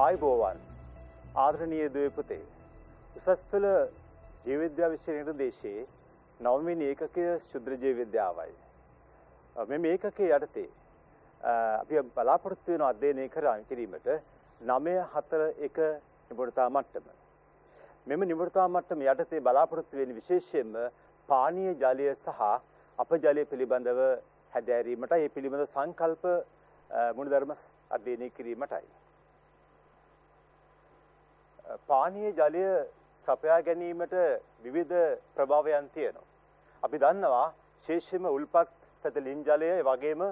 ආයුබෝවන් ආදරණීය දුවේ පුතේ උසස් පෙළ ජීව විද්‍යා විෂය නිර්දේශයේ නවමිනි ඒකකය ශුද්‍ර ජීව විද්‍යාවයි. මේ ඒකකයේ යටතේ අපි බලාපොරොත්තු වෙන අධ්‍යයනය කිරීමට 941 නිපුණතා මට්ටම. මෙම නිපුණතා මට්ටම යටතේ බලාපොරොත්තු වෙන විශේෂයෙන්ම පානීය ජලය සහ අපජලය පිළිබඳව හැදෑරීමට ඒ පිළිබඳ සංකල්ප ගුණධර්ම අධ්‍යයනය කිරීමටයි. පානීය ජලය සපයා ගැනීමට විවිධ ප්‍රභාවයන් තියෙනවා. අපි දන්නවා විශේෂයෙන්ම උල්පත් සැතලින් ජලය වගේම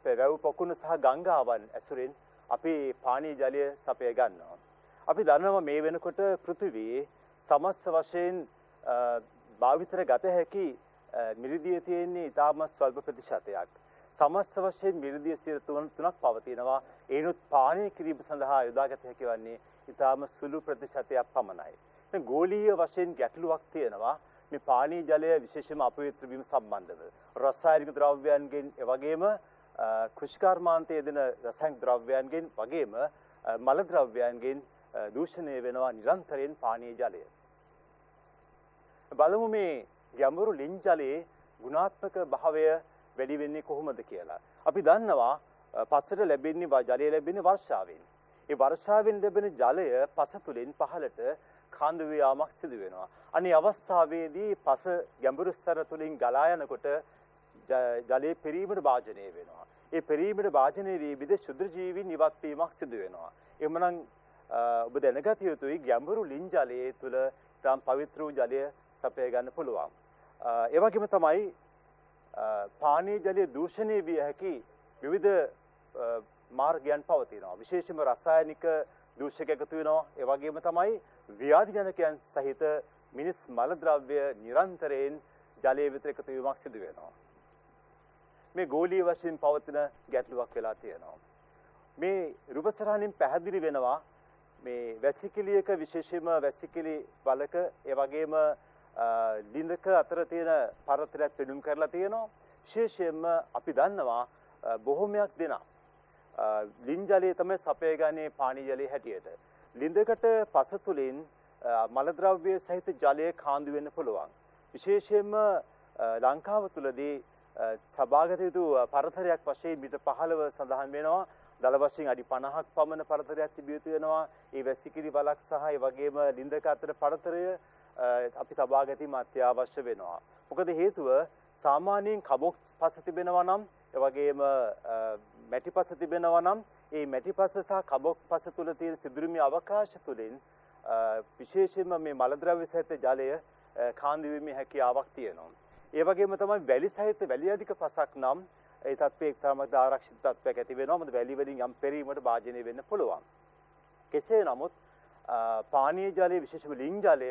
වැව් පොකුණු සහ ගංගාවන් ඇසුරින් අපි පානීය ජලය සපයා ගන්නවා. අපි දන්නවා මේ වෙනකොට පෘථිවියේ සමස්ත වශයෙන් භාවිතර ගත හැකි මිරිදිය තියෙන්නේ ඉතාමත් ස්වල්ප ප්‍රතිශතයක්. සමස්ත වශයෙන් මිරිදිය 3ක් පවතිනවා. ඒනොත් පානීය කිරීම සඳහා යොදාගත හැකි වන්නේ ඉතාම සුළු ප්‍රතිශතයක් පමණයි. දැන් ගෝලීය වශයෙන් ගැටලුවක් තියෙනවා මේ පානීය ජලය විශේෂයෙන්ම අපවිත්‍ර වීම සම්බන්ධව. රසායනික ද්‍රව්‍යයන්ගෙන් එවැගේම කෘෂිකර්මාන්තයේ දෙන රසායනික ද්‍රව්‍යයන්ගෙන් වගේම මල ද්‍රව්‍යයන්ගෙන් දූෂණය වෙනවා නිරන්තරයෙන් පානීය ජලය. බලමු මේ ගැඹුරු ලින් ජලයේ ගුණාත්මක භාවය වැඩි වෙන්නේ කොහොමද කියලා. අපි දන්නවා පසට ලැබෙන්නේ ජලය ලැබෙන්නේ වර්ෂාවෙන්. ඒ වර්ෂාවෙන් ලැබෙන ජලය පස තුලින් පහළට කාන්දු ව්‍යාමක් සිදු වෙනවා. අනේ අවස්ථාවේදී පස ගැඹුරු ස්තර තුලින් ගලා යනකොට ජලයේ පෙරීමට භාජනය වෙනවා. ඒ පෙරීමට භාජනය වී විද ශුද්ධ ජීවීන් ඉවත් වීමක් සිදු වෙනවා. එමනම් ඔබ දැනගත යුතුයි ගැඹුරු ලින් ජලයේ තුල තම පවිත්‍ර වූ ජලය සපයා ගන්න පුළුවන්. ඒ වගේම තමයි පානීය ජලයේ දූෂණය විය හැකි විවිධ මාර්ගයන් පවතිනවා. විශේෂයෙන්ම රසායනික දූෂක එකතු වෙනවා. ඒ වගේම තමයි ව්‍යාධිජනකයන් සහිත මිනිස් මල ද්‍රව්‍ය නිරන්තරයෙන් ජලයේ විතර එකතු වීමක් සිදු වෙනවා. මේ ගෝලීය වශයෙන් පවතින ගැටලුවක් වෙලා තියෙනවා. මේ රූපසරහනින් පැහැදිලි වෙනවා මේ වැසිකිළියක විශේෂයෙන්ම වැසිකිළි වලක ඒ වගේම ලිඳක අතර තියෙන පරතරයක් පෙනුම් කරලා තියෙනවා. විශේෂයෙන්ම අපි දන්නවා බොහොමයක් දෙනා ලින් ජලය තමයි සපයගන්නේ පානීය ජලයේ හැටියට. ලිඳකට පස තුලින් මල ද්‍රව්‍ය සහිත ජලය කාන්දු වෙන්න පුළුවන්. විශේෂයෙන්ම ලංකාව තුලදී සබාගත යුතු පරතරයක් වශයෙන් මිට 15 සඳහන් වෙනවා. දල වශයෙන් අඩි 50ක් පමණ පරතරයක් තිබිය යුතු වෙනවා. ඒ වැසිකිලි වලක් සහ ඒ වගේම ලිඳක අතර පරතරය අපි තබා ගැනීම අත්‍යවශ්‍ය වෙනවා. මොකද හේතුව සාමාන්‍යයෙන් කබොක් පස තිබෙනවා නම් ඒ වගේම මැටි පස තිබෙනවා නම් ඒ මැටි පස සහ කබොක් පස තුල තියෙන සිදුරුමි අවකාශ තුලින් විශේෂයෙන්ම මේ මල ද්‍රව්‍ය සහිත ජලය කාන්දු වීමේ හැකියාවක් තියෙනවා. ඒ වගේම තමයි වැලි සහිත වැලි අධික පසක් නම් ඒ තත්ත්වයේ එක්තරාමක ආරක්ෂිත තත්ත්වයක් ඇති වෙනවා. මොකද වැලි වලින් යම් පෙරීමකට භාජනය වෙන්න පුළුවන්. කෙසේ නමුත් පානීය ජලයේ විශේෂම ලින් ජලය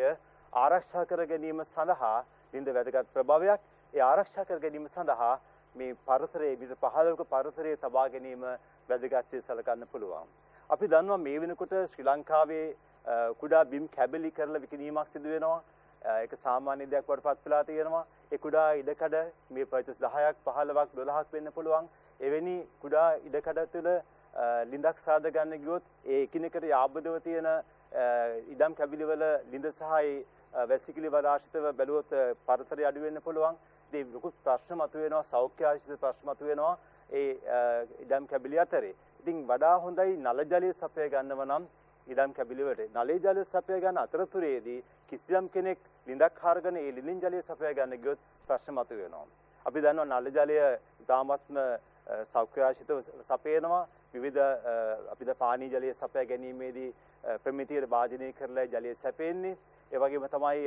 ආරක්ෂා කර ගැනීම සඳහා ලින්ද වැදගත් ප්‍රභාවයක්. ඒ ආරක්ෂා කර ගැනීම සඳහා මේ පරතරයේ විතර 15ක පරතරයේ තබා ගැනීම වැදගත්සේ සලකන්න පුළුවන්. අපි දන්නවා මේ වෙනකොට ශ්‍රී ලංකාවේ කුඩා බිම් කැබලි කරලා විකිණීමක් සිදු වෙනවා. ඒක සාමාන්‍ය දෙයක් වඩපත් වෙලා තියෙනවා. ඒ කුඩා ඉඩකඩ මේ පර්චස් 10ක් 15ක් 12ක් වෙන්න පුළුවන්. එවැනි කුඩා ඉඩකඩ තුළ ලිඳක් සාද ගන්න ගියොත් ඒ එකිනෙකට යාබදව තියෙන ඉඩම් කැබලි වල ලිඳ සහ වැසිකිලි වල ආශ්‍රිතව බැලුවොත් පරතරය අඩු වෙන්න පුළුවන්. ඉතින් ලොකු ප්‍රශ්න මතුවෙනවා, සෞඛ්‍ය ආශ්‍රිත ප්‍රශ්න මතුවෙනවා ඒ ඉඩම් කැබලි අතරේ. ඉතින් වඩා හොඳයි නල ජලය සපයා ගන්නව නම් ඉඩම් කැබලි වලට. නලේ ජලය සපයා ගන්න අතරතුරේදී කිසියම් කෙනෙක් ලිඳක් හරගෙන ඒ ලිඳින් ජලය සපයා ගන්න ගියොත් ප්‍රශ්න මතුවෙනවා. අපි දන්නවා නල ජලය ඉතාමත්ම සෞඛ්‍ය ආශ්‍රිතව සපයනවා. විවිධ අපිට පානීය ජලය සපයා ගැනීමේදී ප්‍රමිතියට භාජනය කරලා ජලය සැපෙන්නේ. ඒ වගේම තමයි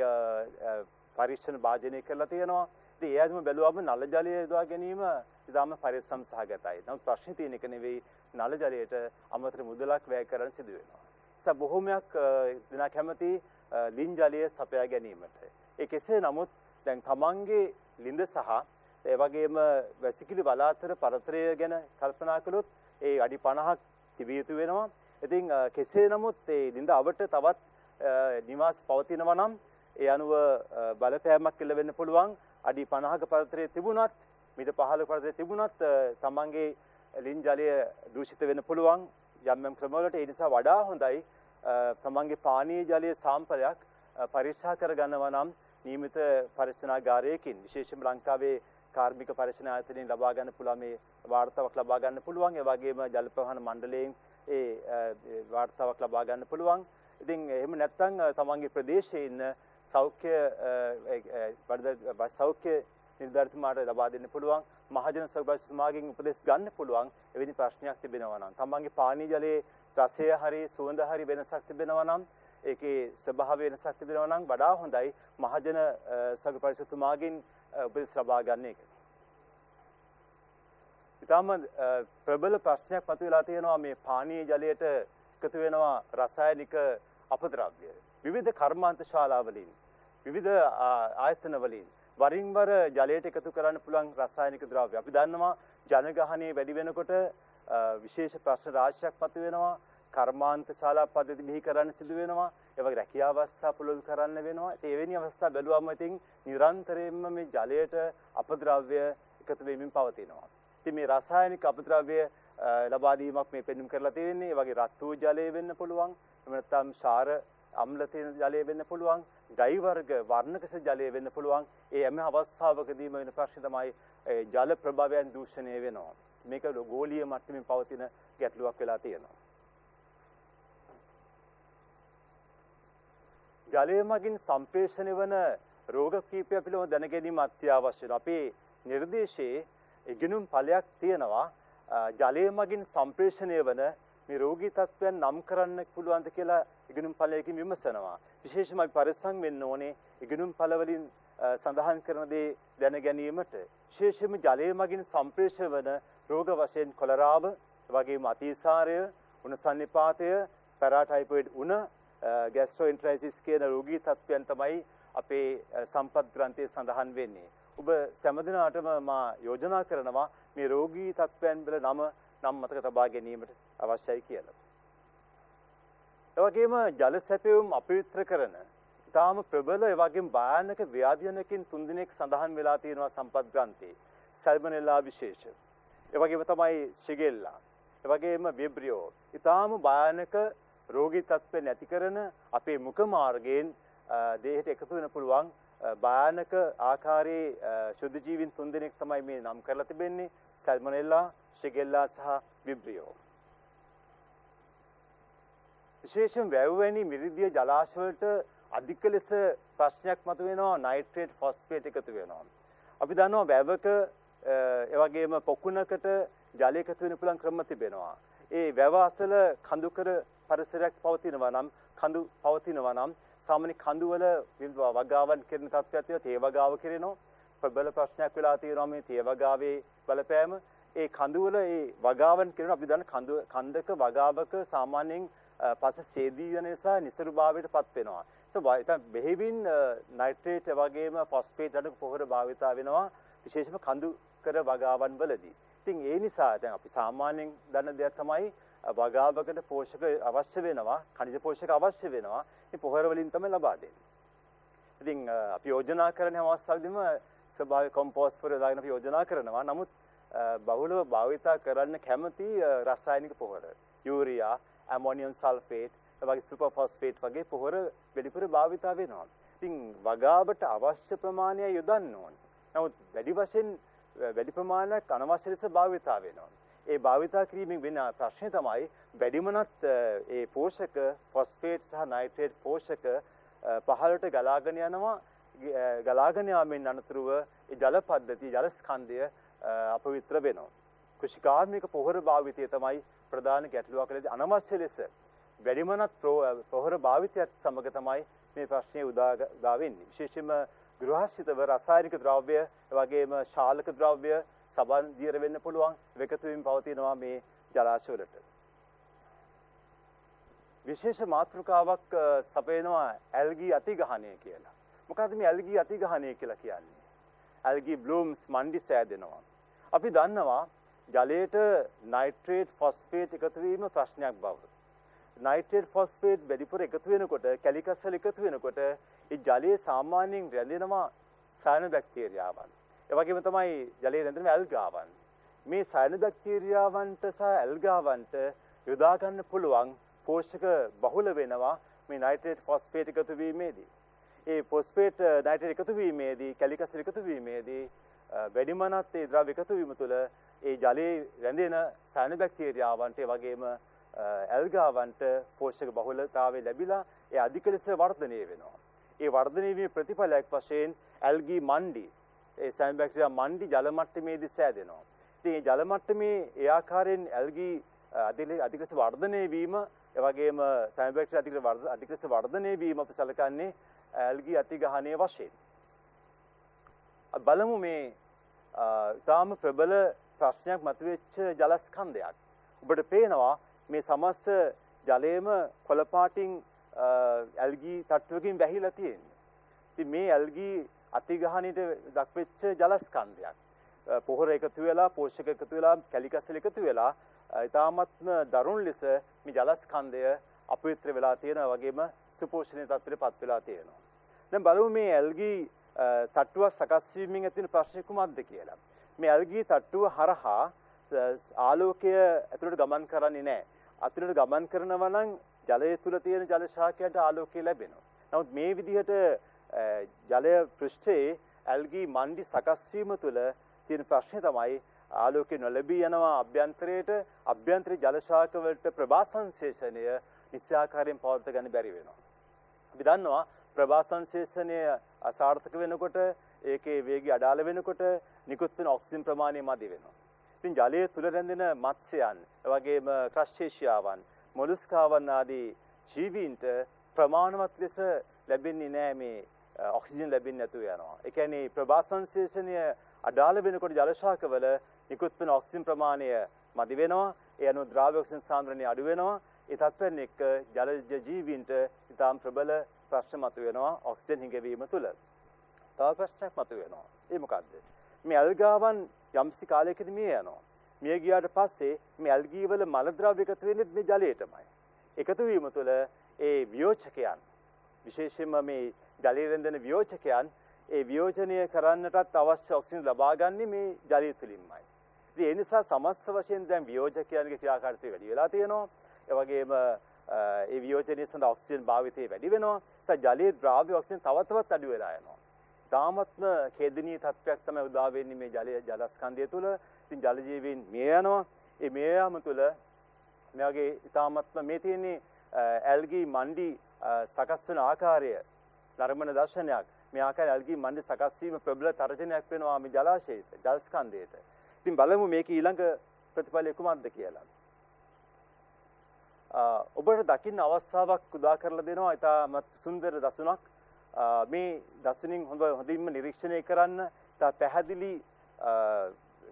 පරීක්ෂණ භාජනය කරලා තියෙනවා. ඉතින් ඒ අදම බැලුවම නල ජලය යොදා ගැනීම ඉතාම පරිස්සම් සහගතයි. නමුත් ප්‍රශ්නේ තියෙන එක නෙවෙයි නල ජලයට අමතර මුදලක් වැය කරන්න සිදු වෙනවා. නිසා බොහෝමයක් දෙනා කැමති ලින් ජලය සපයා ගැනීමට. ඒ කෙසේ නමුත් දැන් තමන්ගේ ලිඳ සහ ඒ වගේම වැසිකිලි වලාතර පරතරය ගැන කල්පනා කළොත් ඒ අඩි 50ක් තිබිය යුතු වෙනවා. ඉතින් කෙසේ නමුත් ඒ ලිඳ අවට තවත් නිවාස පවතිනවා නම් ඒ අනුව බලපෑමක් එල්ල වෙන්න පුළුවන්. අඩි 50ක පරතරය තිබුණත් මීට 15ක පරතරය තිබුණත් තමන්ගේ ලින් ජලය දූෂිත වෙන්න පුළුවන් යම් යම් ක්‍රමවලට. ඒ නිසා වඩා හොඳයි තමන්ගේ පානීය ජලයේ සාම්පලයක් පරීක්ෂා කරගන්නවා නම් නියමිත පරීක්ෂණාගාරයකින් විශේෂයෙන්ම ලංකාවේ කාර්මික පරීක්ෂණ ආයතනයෙන් ලබා ගන්න පුළුවන් මේ වාර්තාවක් ලබා ගන්න පුළුවන්. ඒ වගේම ජල ප්‍රවාහන මණ්ඩලයෙන් ඒ වාර්තාවක් ලබා ගන්න පුළුවන්. ඉතින් එහෙම නැත්නම් තමන්ගේ ප්‍රදේශයේ ඉන්න සෞඛ්‍ය නිලධාරිතුමාට ලබා දෙන්න පුළුවන්. මහජන සභාවතුමාගෙන් උපදෙස් ගන්න පුළුවන්. එවැනි ප්‍රශ්නයක් තිබෙනවා නම් තමන්ගේ පානීය ජලයේ රසය හරි සුවඳ හරි වෙනසක් තිබෙනවා නම් ඒකේ ස්වභාව වෙනසක් තිබෙනවා නම් වඩා හොඳයි මහජන සභාවතුමාගෙන් උපදෙස් ලබා ගන්න එක. ඊටම ප්‍රබල ප්‍රශ්නයක් මතුවලා තියෙනවා මේ පානීය ජලයට එකතු වෙනවා රසායනික අපද්‍රව්‍ය. විවිධ කර්මාන්ත ශාලාවලින් විවිධ ආයතන වලින් වරින් වර ජලයට එකතු කරන්න පුළුවන් රසායනික ද්‍රව්‍ය. අපි දන්නවා ජනගහනය වැඩි වෙනකොට විශේෂ ප්‍රශ්න රාශියක් මතුවෙනවා. කර්මාන්ත ශාලා පද්ධති බිහි කරන්න සිදු වෙනවා. ඒ වගේ රැකියා අවස්ථා පුළුල් කරන්න වෙනවා. ඉතින් එවැනි අවස්ථා බැලුවම ඉතින් නිරන්තරයෙන්ම මේ ජලයට අපද්‍රව්‍ය එකතු වෙමින් පවතිනවා. ඉතින් මේ රසායනික අපද්‍රව්‍ය ලබා දීමක් මේ පෙන්වුම් කරලා තියෙන්නේ. ඒ වගේ රත් වූ ජලය වෙන්න පුළුවන්. එහෙම නැත්නම් ക്ഷාර අම්ල තියෙන ජලය වෙන්න පුළුවන්. ඩයි වර්ග වර්ණකස ජලය වෙන්න පුළුවන්. ඒ හැම අවස්ථාවකදීම වෙන ප්‍රශ්නේ තමයි ජල ප්‍රභවයන් දූෂණය වෙනවා. මේක ගෝලීය මට්ටමින් පවතින ගැටලුවක් වෙලා තියෙනවා. ජලය මගින් සම්ප්‍රේෂණය වන රෝග කීපය පිළිබඳව දැන ගැනීම අත්‍යවශ්‍ය වෙනවා. අපේ නිර්දේශයේ ඉගෙනුම් ඵලයක් තියෙනවා. ජලය මගින් සම්ප්‍රේෂණය වන මේ රෝගී තත්ත්වයන් නම් කරන්න පුළුවන්ද කියලා ඉගෙනුම් ඵලයකින් විමසනවා. විශේෂයෙන්ම අපි පරිස්සම් වෙන්න ඕනේ ඉගෙනුම් ඵල වලින් සඳහන් කරන දේ දැන ගැනීමට. විශේෂයෙන්ම ජලය මගින් සම්ප්‍රේෂණය වන රෝග වශයෙන් කොලරාව, වගේම අතිසාරය, උණ සන්නිපාතය, පැරාටයිෆොයිඩ් උණ, ગેස්ට්‍රොඑන්ටරයිටිස් කියන රෝගී තත්ත්වයන් තමයි අපේ සම්පත් ග්‍රන්ථයේ සඳහන් වෙන්නේ. ඔබ සෑම මා යෝජනා කරනවා මේ රෝගී තත්ත්වයන් වල නම් මතක තබා ගැනීමට අවශ්‍යයි කියලා. ඒ වගේම ජල සැපයුම් අපවිත්‍ර කරන ඉතාම ප්‍රබල ඒ වගේම භයානක ව්‍යාධියනකින් 3 දිනක් සඳහන් වෙලා තියෙනවා සම්පත් ග්‍රන්ථයේ. සල්මනෙලා විශේෂ. ඒ වගේම තමයි ශිගෙල්ලා. ඒ වගේම විබ්‍රියෝ. ඉතාම භයානක රෝගී තත්ත්ව නැති කරන අපේ මුඛ මාර්ගයෙන් දේහයට එකතු වෙන පුළුවන් භයානක ආකාරයේ ශුද්ධ ජීවීන් 3 දෙනෙක් තමයි මේ නම් කරලා තිබෙන්නේ. සල්මොනෙල්ලා, ශිගෙල්ලා සහ විබ්‍රියෝ. විශේෂයෙන් වැව්වැනි මිරිදිය ජලාශ වලට අධික ලෙස ප්‍රශ්නයක් මතුවෙනවා. නයිට්‍රේට් ෆොස්ෆේට් එකතු වෙනවා. අපි දන්නවා වැවක ඒ වගේම පොකුණකට ජලය එකතු වෙන පුළුවන් ක්‍රම තිබෙනවා. ඒ වැව අසල කඳුකර පරිසරයක් පවතිනවා නම් සාමාන්‍ය කඳු වල වගාවන් කරන තත්ත්වයක් තියෙනවා. තේ වගාව කරනවා. ප්‍රබල ප්‍රශ්නයක් වෙලා තියෙනවා මේ තේ වගාවේ බලපෑම. ඒ කඳු වල ඒ වගාවන් කරන අපි දන්න කන්දක වගාවක සාමාන්‍යයෙන් පස සේදී යන නිසා නිසරුභාවයට පත් වෙනවා. ඒත් බෙහෙවින් නයිට්‍රේට් වගේම ෆොස්ෆේට් අඩු පොහොර භාවිතා වෙනවා විශේෂයෙන්ම කඳු කර වගාවන් වලදී. ඉතින් ඒ නිසා දැන් අපි සාමාන්‍යයෙන් දන්න දෙයක් තමයි වගාවකට පෝෂක අවශ්‍ය වෙනවා, ಖನಿಜ පෝෂක අවශ්‍ය වෙනවා. මේ පොහොර වලින් තමයි ලබා දෙන්නේ. ඉතින් අපි යෝජනා කරන අවස්ථාවේදීම ස්වභාවික කොම්පෝස්ට් පොහොර දාගෙන අපි යෝජනා කරනවා. නමුත් බහුලව භාවිතා කරන්න කැමති රසායනික පොහොර, යූරියා, ඇමෝනියම් සල්ෆේට්, වගේ සුපර් ෆොස්ෆේට් වගේ පොහොර වැඩිපුර භාවිතා වෙනවා. ඉතින් වගාවට අවශ්‍ය ප්‍රමාණය යොදන්න ඕනේ. නමුත් වැඩි ප්‍රමාණයක් අනවශ්‍ය ලෙස භාවිතා වෙනවා. ඒ භාවිතා කිරීමෙන් වෙන ප්‍රශ්නේ තමයි වැඩිමනත් ඒ පෝෂක ෆොස්ෆේට් සහ නයිට්‍රේට් පෝෂක පහළට ගලාගෙන යනවා. ගලාගෙන යාමෙන් අනතුරුව ඒ ජල පද්ධතිය ජල ස්කන්ධය අපවිත්‍ර වෙනවා. කෘෂිකාර්මික පොහොර භාවිතය තමයි ප්‍රධාන ගැටලුවක් ලෙස අනවශ්‍ය ලෙස වැඩිමනත් පොහොර භාවිතයත් සමග තමයි මේ ප්‍රශ්නේ උදා වෙන්නේ. විශේෂයෙන්ම ගෘහස්ථිතව රසායනික ද්‍රව්‍ය වගේම ශාලක ද්‍රව්‍ය සබන් දියර වෙන්න පුළුවන් එකතු වෙමින් පවතිනවා මේ ජලාශ වලට. විශේෂ මාතෘකාවක් සපයනවා ඇල්ගී අතිගහණය කියලා. මොකද්ද මේ ඇල්ගී අතිගහණය කියලා කියන්නේ? ඇල්ගී බ්ලූම්ස් මණ්ඩි සෑදෙනවා. අපි දන්නවා ජලයට නයිට්‍රේට් ෆොස්ෆේට් එකතු වීම ප්‍රශ්නයක් බව. නයිට්‍රේට් ෆොස්ෆේට් වැඩිපුර එකතු වෙනකොට කැලිකස් වල එකතු වෙනකොට ඒ ජලයේ සාමාන්‍යයෙන් රැඳෙනවා සයනොබැක්ටීරියාවන්. ඒ වගේම තමයි ජලයේ රැඳෙන ඇල්ගාවන්. මේ සයනොබැක්ටීරියාවන්ට සහ ඇල්ගාවන්ට යොදා ගන්න පුළුවන් පෝෂක බහුල වෙනවා මේ නයිට්‍රේට් ෆොස්ෆේට් එකතු වීමේදී. ඒ ෆොස්ෆේට් නයිට්‍රේට් එකතු වීමේදී කැලිකස් එකතු වීමේදී වැඩිමනත් ඒ ද්‍රව්‍ය එකතු වීම තුළ ඒ ජලයේ රැඳෙන සයනොබැක්ටීරියාවන්ට ඒ වගේම ඇල්ගාවන්ට පෝෂක බහුලතාවය ලැබිලා ඒ අධික ලෙස වර්ධනය වෙනවා. ඒ වර්ධනය වීමේ ප්‍රතිඵලයක් වශයෙන් ඇල්ගී මණ්ඩි ඒ සයනොබැක්ටීරියා මණ්ඩි ජල මට්ටමේදී සෑදෙනවා. ඉතින් මේ ජල මට්ටමේ ඒ ආකාරයෙන් ඇල්ගී අධික ලෙස වර්ධනය වීම ඒ වගේම සයනොබැක්ටීරියා අධික ලෙස වර්ධනය වීම අපි සැලකන්නේ ඇල්ගී අතිගහනය වශයෙන්. බලමු මේ තාම ප්‍රබල ප්‍රශ්නයක් මතුවෙච්ච ජලස්කන්ධයක්. ඔබට පේනවා මේ සමස්ත ජලයේම කොළපාටින් ඇල්ගී තට්ටුවකින් වැහිලා තියෙන්නේ. ඉතින් මේ ඇල්ගී අතිගහනයට දක්වෙච්ච ජලස්කන්ධයක්. පොහොර එකතු වෙලා, පෝෂක එකතු වෙලා, කැලිකස් එකතු වෙලා ඊ타මත්ම දරුණු ලෙස මේ ජලස්කන්ධය අපවිත්‍ර වෙලා තියෙනවා වගේම සුපෝෂණීය තත්ත්වයට පත් වෙලා තියෙනවා. දැන් බලමු මේ ඇල්ගී තට්ටුවක් සකස් වීමෙන් ඇතිවන ප්‍රශ්නේ කුමක්ද කියලා. මේ ඇල්ගී තට්ටුව හරහා ආලෝකය ඇතුළට ගමන් කරන්නේ නැහැ. අතුලට ගමන් කරනවා නම් ජලය තුල තියෙන ජල ශාකයට ආලෝකය ලැබෙනවා. නමුත් මේ විදිහට ජලය පෘෂ්ඨයේ ඇල්ගී මණ්ඩි සකස් වීම තුළ තියෙන ප්‍රශ්නේ තමයි ආලෝකය නොලැබී යනවා අභ්‍යන්තරයට. අභ්‍යන්තරේ ජල ශාක වලට ප්‍රභා සංශ්ලේෂණය නිසියාකාරයෙන් පවත්වා ගන්න බැරි වෙනවා. අපි දන්නවා ප්‍රභා සංශ්ලේෂණය අසාර්ථක වෙනකොට ඒකේ වේගය අඩාල වෙනකොට නිකුත් වෙන ඔක්සිජන් ප්‍රමාණය මදි වෙනවා. ඉතින් ජලයේ තුල රැඳෙන මත්ස්‍යයන්, එවැගේම ක්‍රස්ටේෂියාවන්, මොලස්කාවන් ආදී ජීවීන්ට ප්‍රමාණවත් ලෙස ලැබෙන්නේ නැහැ මේ ඔක්සිජන් ලැබෙන්නේ නැතුව යනවා. ඒ කියන්නේ ප්‍රභා සංශ්ලේෂණය අඩාල වෙනකොට ජල ශාකවල නිකුත් වෙන ඔක්සිජන් ප්‍රමාණය මදි වෙනවා. ඒ අනුව ද්‍රාව්‍ය ඔක්සිජන් සාන්ද්‍රණය අඩු වෙනවා. ඒ තත්ත්වයන් එක්ක ජලජ ජීවීන්ට ඉතාම ප්‍රබල ප්‍රශ්න මතුවෙනවා ඔක්සිජන් හිඟවීම තුළ. තව ප්‍රශ්නයක් මතුවෙනවා. ඒ මොකද්ද? මේ ඇල්ගාවන් යම්සි කාලයකදී මිය යනවා. මිය ගියාට පස්සේ මේ ඇල්ගී වල මල ද්‍රව්‍ය එකතු වෙන්නේ මේ ජලයටමයි. එකතු වීම තුළ ඒ වියෝචකයන් විශේෂයෙන්ම මේ ජලයේ රැඳෙන වියෝචකයන් ඒ වියෝජනය කරන්නටත් අවශ්‍ය ඔක්සිජන් ලබා ගන්නේ මේ ජලය තුළින්මයි. ඉතින් ඒ නිසා සමස්ත වශයෙන් දැන් වියෝජකයන්ගේ ක්‍රියාකාරීත්වය වැඩි වෙලා තියෙනවා. ඒ වගේම ඒ වියෝජනය සඳහා ඔක්සිජන් භාවිතය වැඩි වෙනවා. ඒ ජලයේ ද්‍රාව්‍ය ඔක්සිජන් තව තවත් අඩු වෙලා යනවා. තාමත්ම ඛේදනීය තත්ත්වයක් තමයි උදා වෙන්නේ මේ ජලස්කන්ධය තුළ. ඉතින් ජල ජීවීන් මිය යනවා. ඒ මිය යාම තුළ මේ වගේ තාමත්ම මේ තියෙන්නේ ඇල්ගී මණ්ඩි සකස් වෙන ආකාරය නරඹන දර්ශනයක්. මේ ආකාරයේ ඇල්ගී මණ්ඩි සකස් වීම ප්‍රබල තර්ජනයක් වෙනවා මේ ජලාශයට, ජලස්කන්ධයට. ඉතින් බලමු මේක ඊළඟ ප්‍රතිඵලය කුමක්ද කියලා. ඔබට දකින්න අවස්ථාවක් උදා කරලා දෙනවා. ඉතාමත් සුන්දර දසුනක්. මේ දසුනින් හොඳින්ම නිරීක්ෂණය කරන්න. ඉතා පැහැදිලි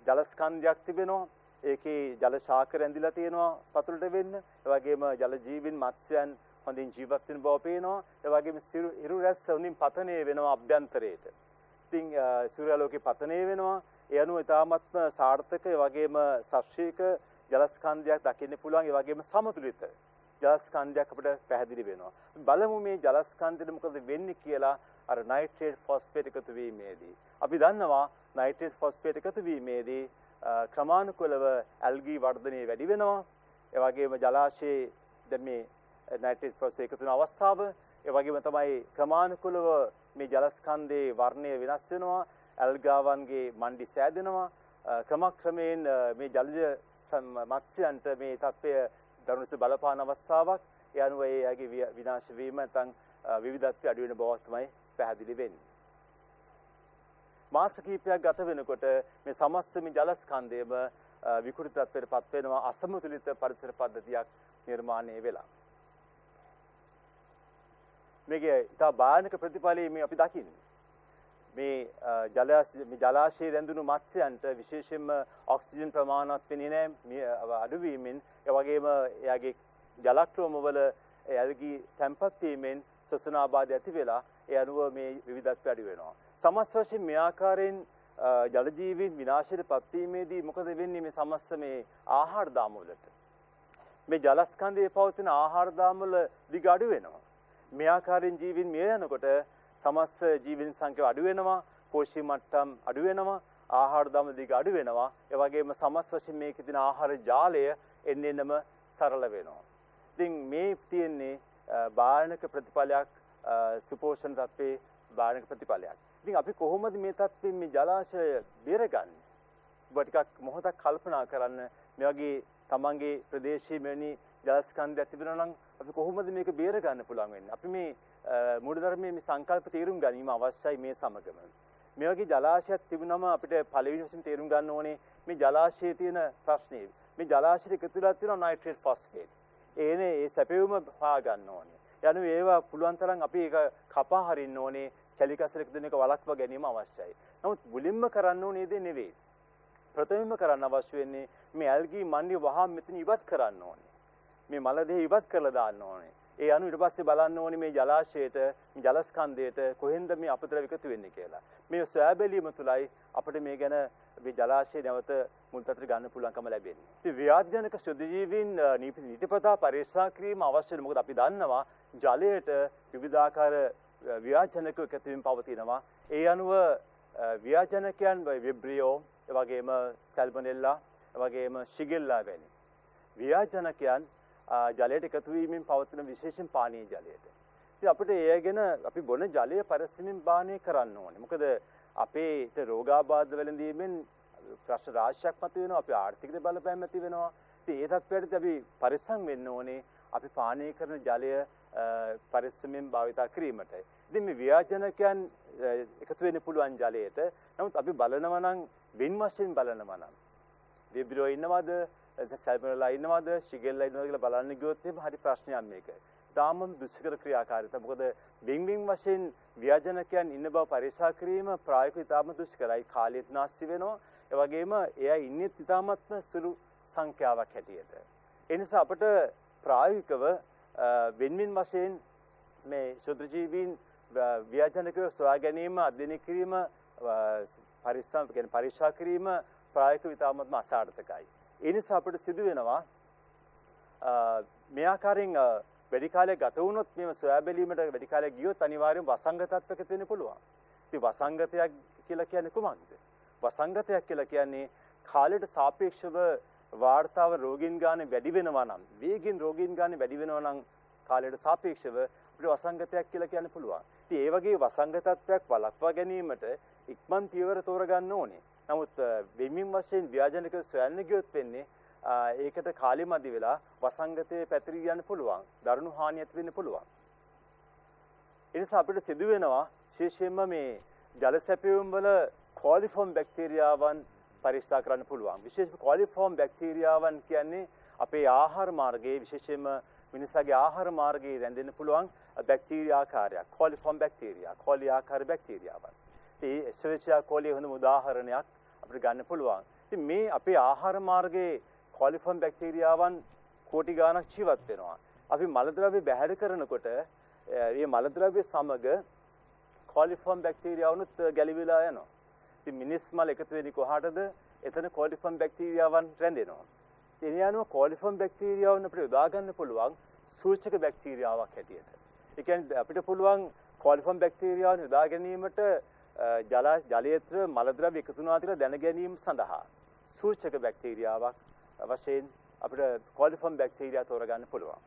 ජලස්කන්ධයක් තිබෙනවා. ඒකේ ජල ශාක රැඳිලා තියෙනවා පතුලට වෙන්න. ඒ වගේම ජල ජීවීන් මත්ස්‍යයන් හොඳින් ජීවත් වෙන බව පේනවා. ඒ වගේම හිරු රැස් හොඳින් පතනය වෙනවා අභ්‍යන්තරයට. ඉතින් සූර්යාලෝකේ පතනය වෙනවා. ඒ අනුව ඉතාමත්ම සාර්ථක ඒ වගේම සශ්‍රීක ජලස්කන්ධයක් දකින්න පුළුවන්. ඒ වගේම සමතුලිත ජලස්කන්ධයක් අපිට පැහැදිලි වෙනවා. බලමු මේ ජලස්කන්ධෙට මොකද වෙන්නේ කියලා අර නයිට්‍රේට් ෆොස්ෆේට් එකතු වීමේදී. අපි දන්නවා නයිට්‍රේට් ෆොස්ෆේට් එකතු වීමේදී ක්‍රමානුකූලව ඇල්ගී වර්ධනය වැඩි වෙනවා. ඒ වගේම ජලාශයේ දැන් මේ නයිට්‍රේට් ෆොස්ෆේට් එකතු වෙන අවස්ථාව, ඒ වගේම තමයි ක්‍රමානුකූලව මේ ජලස්කන්ධයේ වර්ණය වෙනස් වෙනවා. ඇල්ගාවන්ගේ මණ්ඩි සෑදෙනවා. ක්‍රමක්‍රමයෙන් මේ ජලජ මත්ස්‍යයන්ට මේ තත්ත්වය දරුණු ලෙස බලපාන අවස්ථාවක්. ඒ අනුව ඒගේ විනාශ වීම නැත්නම් විවිධත්වය අඩු වෙන බවක් තමයි පැහැදිලි වෙන්නේ. මාස කිහිපයක් ගත වෙනකොට මේ සමස්ත මේ ජලස්කන්ධයම විකෘති තත්ත්වයට පත් වෙනවා. අසමතුලිත පරිසර පද්ධතියක් නිර්මාණය වෙලා. මේකේ ඉතා භයානක ප්‍රතිඵලයි මේ අපි දකින්නේ. මේ ජලාශයේ රැඳුණු මත්ස්‍යයන්ට විශේෂයෙන්ම ඔක්සිජන් ප්‍රමාණවත් වෙන්නේ නැහැ අඩුවීමෙන්. ඒ වගේම එයාගේ ජලක්‍රම වල ඇල්ගී තැන්පත් වීමෙන් ශ්වසන ආබාධ ඇති වෙලා ඒ අනුව මේ විවිධත්වය අඩු වෙනවා. සමස්ත වශයෙන් මේ ආකාරයෙන් ජල ජීවීන් විනාශයට පත්වීමේදී මොකද වෙන්නේ මේ සමස්ත මේ ආහාර දාම වලට? මේ ජලස්කන්ධයේ පවතින ආහාර දාම වල දිග අඩු වෙනවා. මේ ආකාරයෙන් ජීවීන් මිය යනකොට සමස්ත ජීවීන් සංඛ්‍යාව අඩු වෙනවා, පෝෂී මට්ටම් අඩු වෙනවා, ආහාර දාම දිග අඩු වෙනවා. ඒ වගේම සමස්ත වශයෙන් මේකේ තියෙන ආහාර ජාලය එන්නෙම සරල වෙනවා. ඉතින් මේ තියෙන්නේ බාහිර ප්‍රතිඵලයක්, සුපෝෂණ තත්ත්වයේ බාහිර ප්‍රතිඵලයක්. ඉතින් අපි කොහොමද මේ තත්ත්වයෙන් මේ ජලාශය බේරගන්නේ? ඔබ ටිකක් මොහොතක් කල්පනා කරන්න. මේ වගේ තමන්ගේ ප්‍රදේශයේ මෙවැනි ජලස්කන්ධයක් තිබෙනවා නම් අපි කොහොමද මේක බේර ගන්න පුළුවන් වෙන්නේ? අපි මේ මූලධර්මයේ මේ සංකල්ප තේරුම් ගැනීම අවශ්‍යයි මේ සමගම. මේ වගේ ජලාශයක් තිබුණම අපිට පළවෙනි වශයෙන් තේරුම් ගන්න ඕනේ මේ ජලාශයේ තියෙන ප්‍රශ්නේ. මේ ජලාශයේ එකතු වෙලා තියෙන නයිට්‍රේට් ෆොස්ෆේට්. ඒ සැපෙවුම පා ගන්න ඕනේ. යනු ඒවා පුළුවන් තරම් අපි ඒක කපා හරින්න ඕනේ. කැලිකසල එකතු වෙන එක වළක්වා ගැනීම අවශ්‍යයි. නමුත් මුලින්ම කරන්න ඕනේ දේ නෙවෙයි. ප්‍රථමයෙන්ම කරන්න අවශ්‍ය වෙන්නේ මේ ඇල්ගී මණ්ඩිය වහා මෙතන ඉවත් කරන්න ඕනේ. මේ මල දෙහ ඉවත් කරලා දාන්න ඕනේ. ඒ අනුව ඊට පස්සේ බලන්න ඕනේ මේ ජලාශයට, මේ ජලස්කන්ධයට කොහෙන්ද මේ අපද්‍රව්‍ය එකතු වෙන්නේ කියලා. මේ සොයා බැලීම තුළයි අපිට මේ ගැන මේ ජලාශය නැවත මුල්තතට ගන්න පුළුවන්කම ලැබෙන්නේ. ඉතින් ව්‍යාජනක ශුද්ධ ජීවීන් නීතිපතා පරීක්ෂා කිරීම අවශ්‍යයි. මොකද අපි දන්නවා ජලයට විවිධාකාර ව්‍යාජනක එකතු වීම පවතිනවා. ඒ අනුව ව්‍යාජනකයන් විබ්‍රියෝ, ඒ වගේම සැල්මොනෙල්ලා, ඒ වගේම ශිගෙල්ලා වැනි ව්‍යාජනකයන් ජලයට එකතු වීමෙන් පවතින විශේෂයෙන් පානීය ජලයට. ඉතින් අපිට ඒ ගැන අපි බොන ජලය පරිස්සමින් පානය කරන්න ඕනේ. මොකද අපේට රෝගාබාධ වැළඳීමෙන් ප්‍රශ්න රාශියක් මතුවෙනවා. අපේ ආර්ථික බලපෑම් ඇති වෙනවා. ඉතින් ඒ තත්ත්වයට අපි පරිස්සම් වෙන්න ඕනේ. අපි පානය කරන ජලය පරිස්සමෙන් භාවිතා කිරීමට. ඉතින් මේ ව්‍යාජනකයන් එකතු වෙන්න පුළුවන් ජලයට. නමුත් අපි බලනවා නම් වෙන වශයෙන් බලනවා නම් විබ්‍රියෝ ඉන්නවද, සැල්මොනෙලා ඉන්නවද, ශිගෙල්ලා ඉන්නවද කියලා බලන්න ගියොත් එහෙම හරි ප්‍රශ්නයක් මේක. තාමම දුෂ්කර ක්‍රියාකාරීත්වය. මොකද බින් වශයෙන් ව්‍යාජනකයන් ඉන්න බව පරීක්ෂා කිරීම ප්‍රායෝගිකව තාම දුෂ්කරයි. කාලෙත් නාස්ති වෙනවා. ඒ වගේම එයා ඉන්නේ ඉතාමත්ම සුළු සංඛ්‍යාවක් හැටියට. ඒ නිසා අපිට ප්‍රායෝගිකව වෙන්වෙන් වශයෙන් මේ ශුද්ධ ජීවීන් ව්‍යාජනකව සොයා ගැනීම, අධ්‍යයනය කිරීම, පරීක්ෂා කිරීම ප්‍රායෝගිකව ඉතාමත්ම අසාර්ථකයි. ඒ නිසා අපිට සිදු වෙනවා මේ ආකාරයෙන් වැඩි කාලයක් ගත වුණොත් මේව සොයා බැලීමට වැඩි කාලයක් ගියොත් අනිවාර්යෙන් වසංගතත්වයක තියෙන්න පුළුවන්. ඉතින් වසංගතයක් කියලා කියන්නේ කුමක්ද? වසංගතයක් කියලා කියන්නේ කාලයට සාපේක්ෂව වාර්තාව රෝගීන් ගාන වැඩි වෙනවා නම්, වේගින් රෝගීන් ගාන වැඩි වෙනවා නම් කාලයට සාපේක්ෂව අපිට වසංගතයක් කියලා කියන්න පුළුවන්. ඉතින් ඒ වගේ වසංගතත්වයක් වළක්වා ගැනීමට ඉක්මන් පියවර තෝරගන්න ඕනේ. නමුත් වෙමින් වශයෙන් ව්‍යාජනක සොයන්න ගියොත් වෙන්නේ ඒකට කාලෙ මදි වෙලා වසංගතයේ පැතිරී යන්න පුළුවන්. දරුණු හානියක් වෙන්න පුළුවන්. ඒ නිසා අපිට සිදු වෙනවා විශේෂයෙන්ම මේ ජල සැපයුම් වල කොලිෆෝම් බැක්ටීරියාවන් පරීක්ෂා කරන්න පුළුවන්. විශේෂ කොලිෆෝම් බැක්ටීරියාවන් කියන්නේ අපේ ආහාර මාර්ගයේ විශේෂයෙන්ම මිනිසාගේ ආහාර මාර්ගයේ රැඳෙන්න පුළුවන් බැක්ටීරියා ආකාරයක්. කොලිෆෝම් බැක්ටීරියා, කොලි ආකාර බැක්ටීරියාවන්. ඉතින් එස්චෙරිචියා කොලිය හොඳ උදාහරණයක් අපිට ගන්න පුළුවන්. ඉතින් මේ අපේ ආහාර මාර්ගයේ කොලිෆෝම් බැක්ටීරියාවන් කෝටි ගාණක් ජීවත් වෙනවා. අපි මල ද්‍රව්‍ය බැහැර කරනකොට මේ මල ද්‍රව්‍ය සමග කොලිෆෝම් බැක්ටීරියාවනුත් ගැලවිලා යනවා. ඉතින් මිනිස් මල එකතු වෙන්නේ කොහාටද? එතන කොලිෆෝම් බැක්ටීරියාවන් රැඳෙනවා. ඉතින් ඒ අනුව කොලිෆෝම් බැක්ටීරියාවන් අපිට යොදා ගන්න පුළුවන් සූචක බැක්ටීරියාවක් හැටියට. ඒ කියන්නේ අපිට පුළුවන් කොලිෆෝම් බැක්ටීරියාවන් යොදා ගැනීමට ජලයේතර මල ද්‍රව්‍ය එකතු වෙනවා කියලා දැන ගැනීම සඳහා සූචක බැක්ටීරියාවක් වශයෙන් අපිට කොලිෆෝම් බැක්ටීරියා තෝරගන්න පුළුවන්.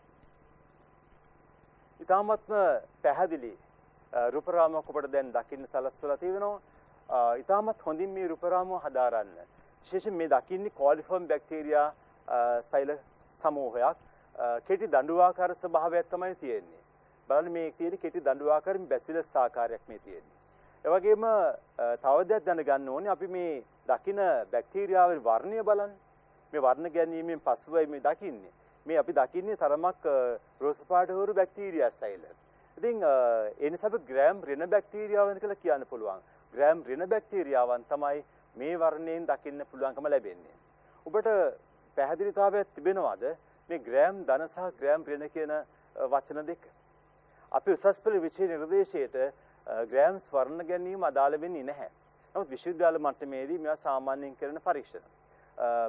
ඊටාත්ම පැහැදිලි රූපරාමුවක් අපිට දැන් දකින්න සලස්වලා තියෙනවා. ඊටාත්ම හොඳින් මේ රූපරාමුව හදාරන්න. විශේෂයෙන් මේ දකින්නේ කොලිෆෝම් බැක්ටීරියා සෛල සමූහයක්. කෙටි දඬුවාකාර ස්වභාවයක් තමයි තියෙන්නේ. බලන්න මේ තියෙන්නේ කෙටි දඬුවාකාරයෙන් බැසිලස් ආකාරයක් මේ තියෙන්නේ. ඒ වගේම තව දෙයක් දැනගන්න ඕනේ අපි මේ දකින බැක්ටීරියාවේ වර්ණය බලන්න. මේ වර්ණ ගැනීමෙන් පසුවයි මේ දකින්නේ. මේ අපි දකින්නේ තරමක් රෝස පාට හුරු බැක්ටීරියා සෛල. ඉතින් ඒ නිසා අපි ග්‍රෑම් රින බැක්ටීරියාවන් කියලා කියන්න පුළුවන්. ග්‍රෑම් රින බැක්ටීරියාවන් තමයි මේ වර්ණයෙන් දකින්න පුළුවන්කම ලැබෙන්නේ. ඔබට පැහැදිලිතාවයක් තිබෙනවද මේ ග්‍රෑම් ධන සහ ග්‍රෑම් රින කියන වචන දෙක? අපි උසස් පෙළ විෂය නිර්දේශයේට ග්‍රෑම්ස් වර්ණ ගැනීම අදාළ වෙන්නේ නැහැ. නමුත් විශ්වවිද්‍යාල මට්ටමේදී මේවා සාමාන්‍යයෙන් කරන පරීක්ෂණ.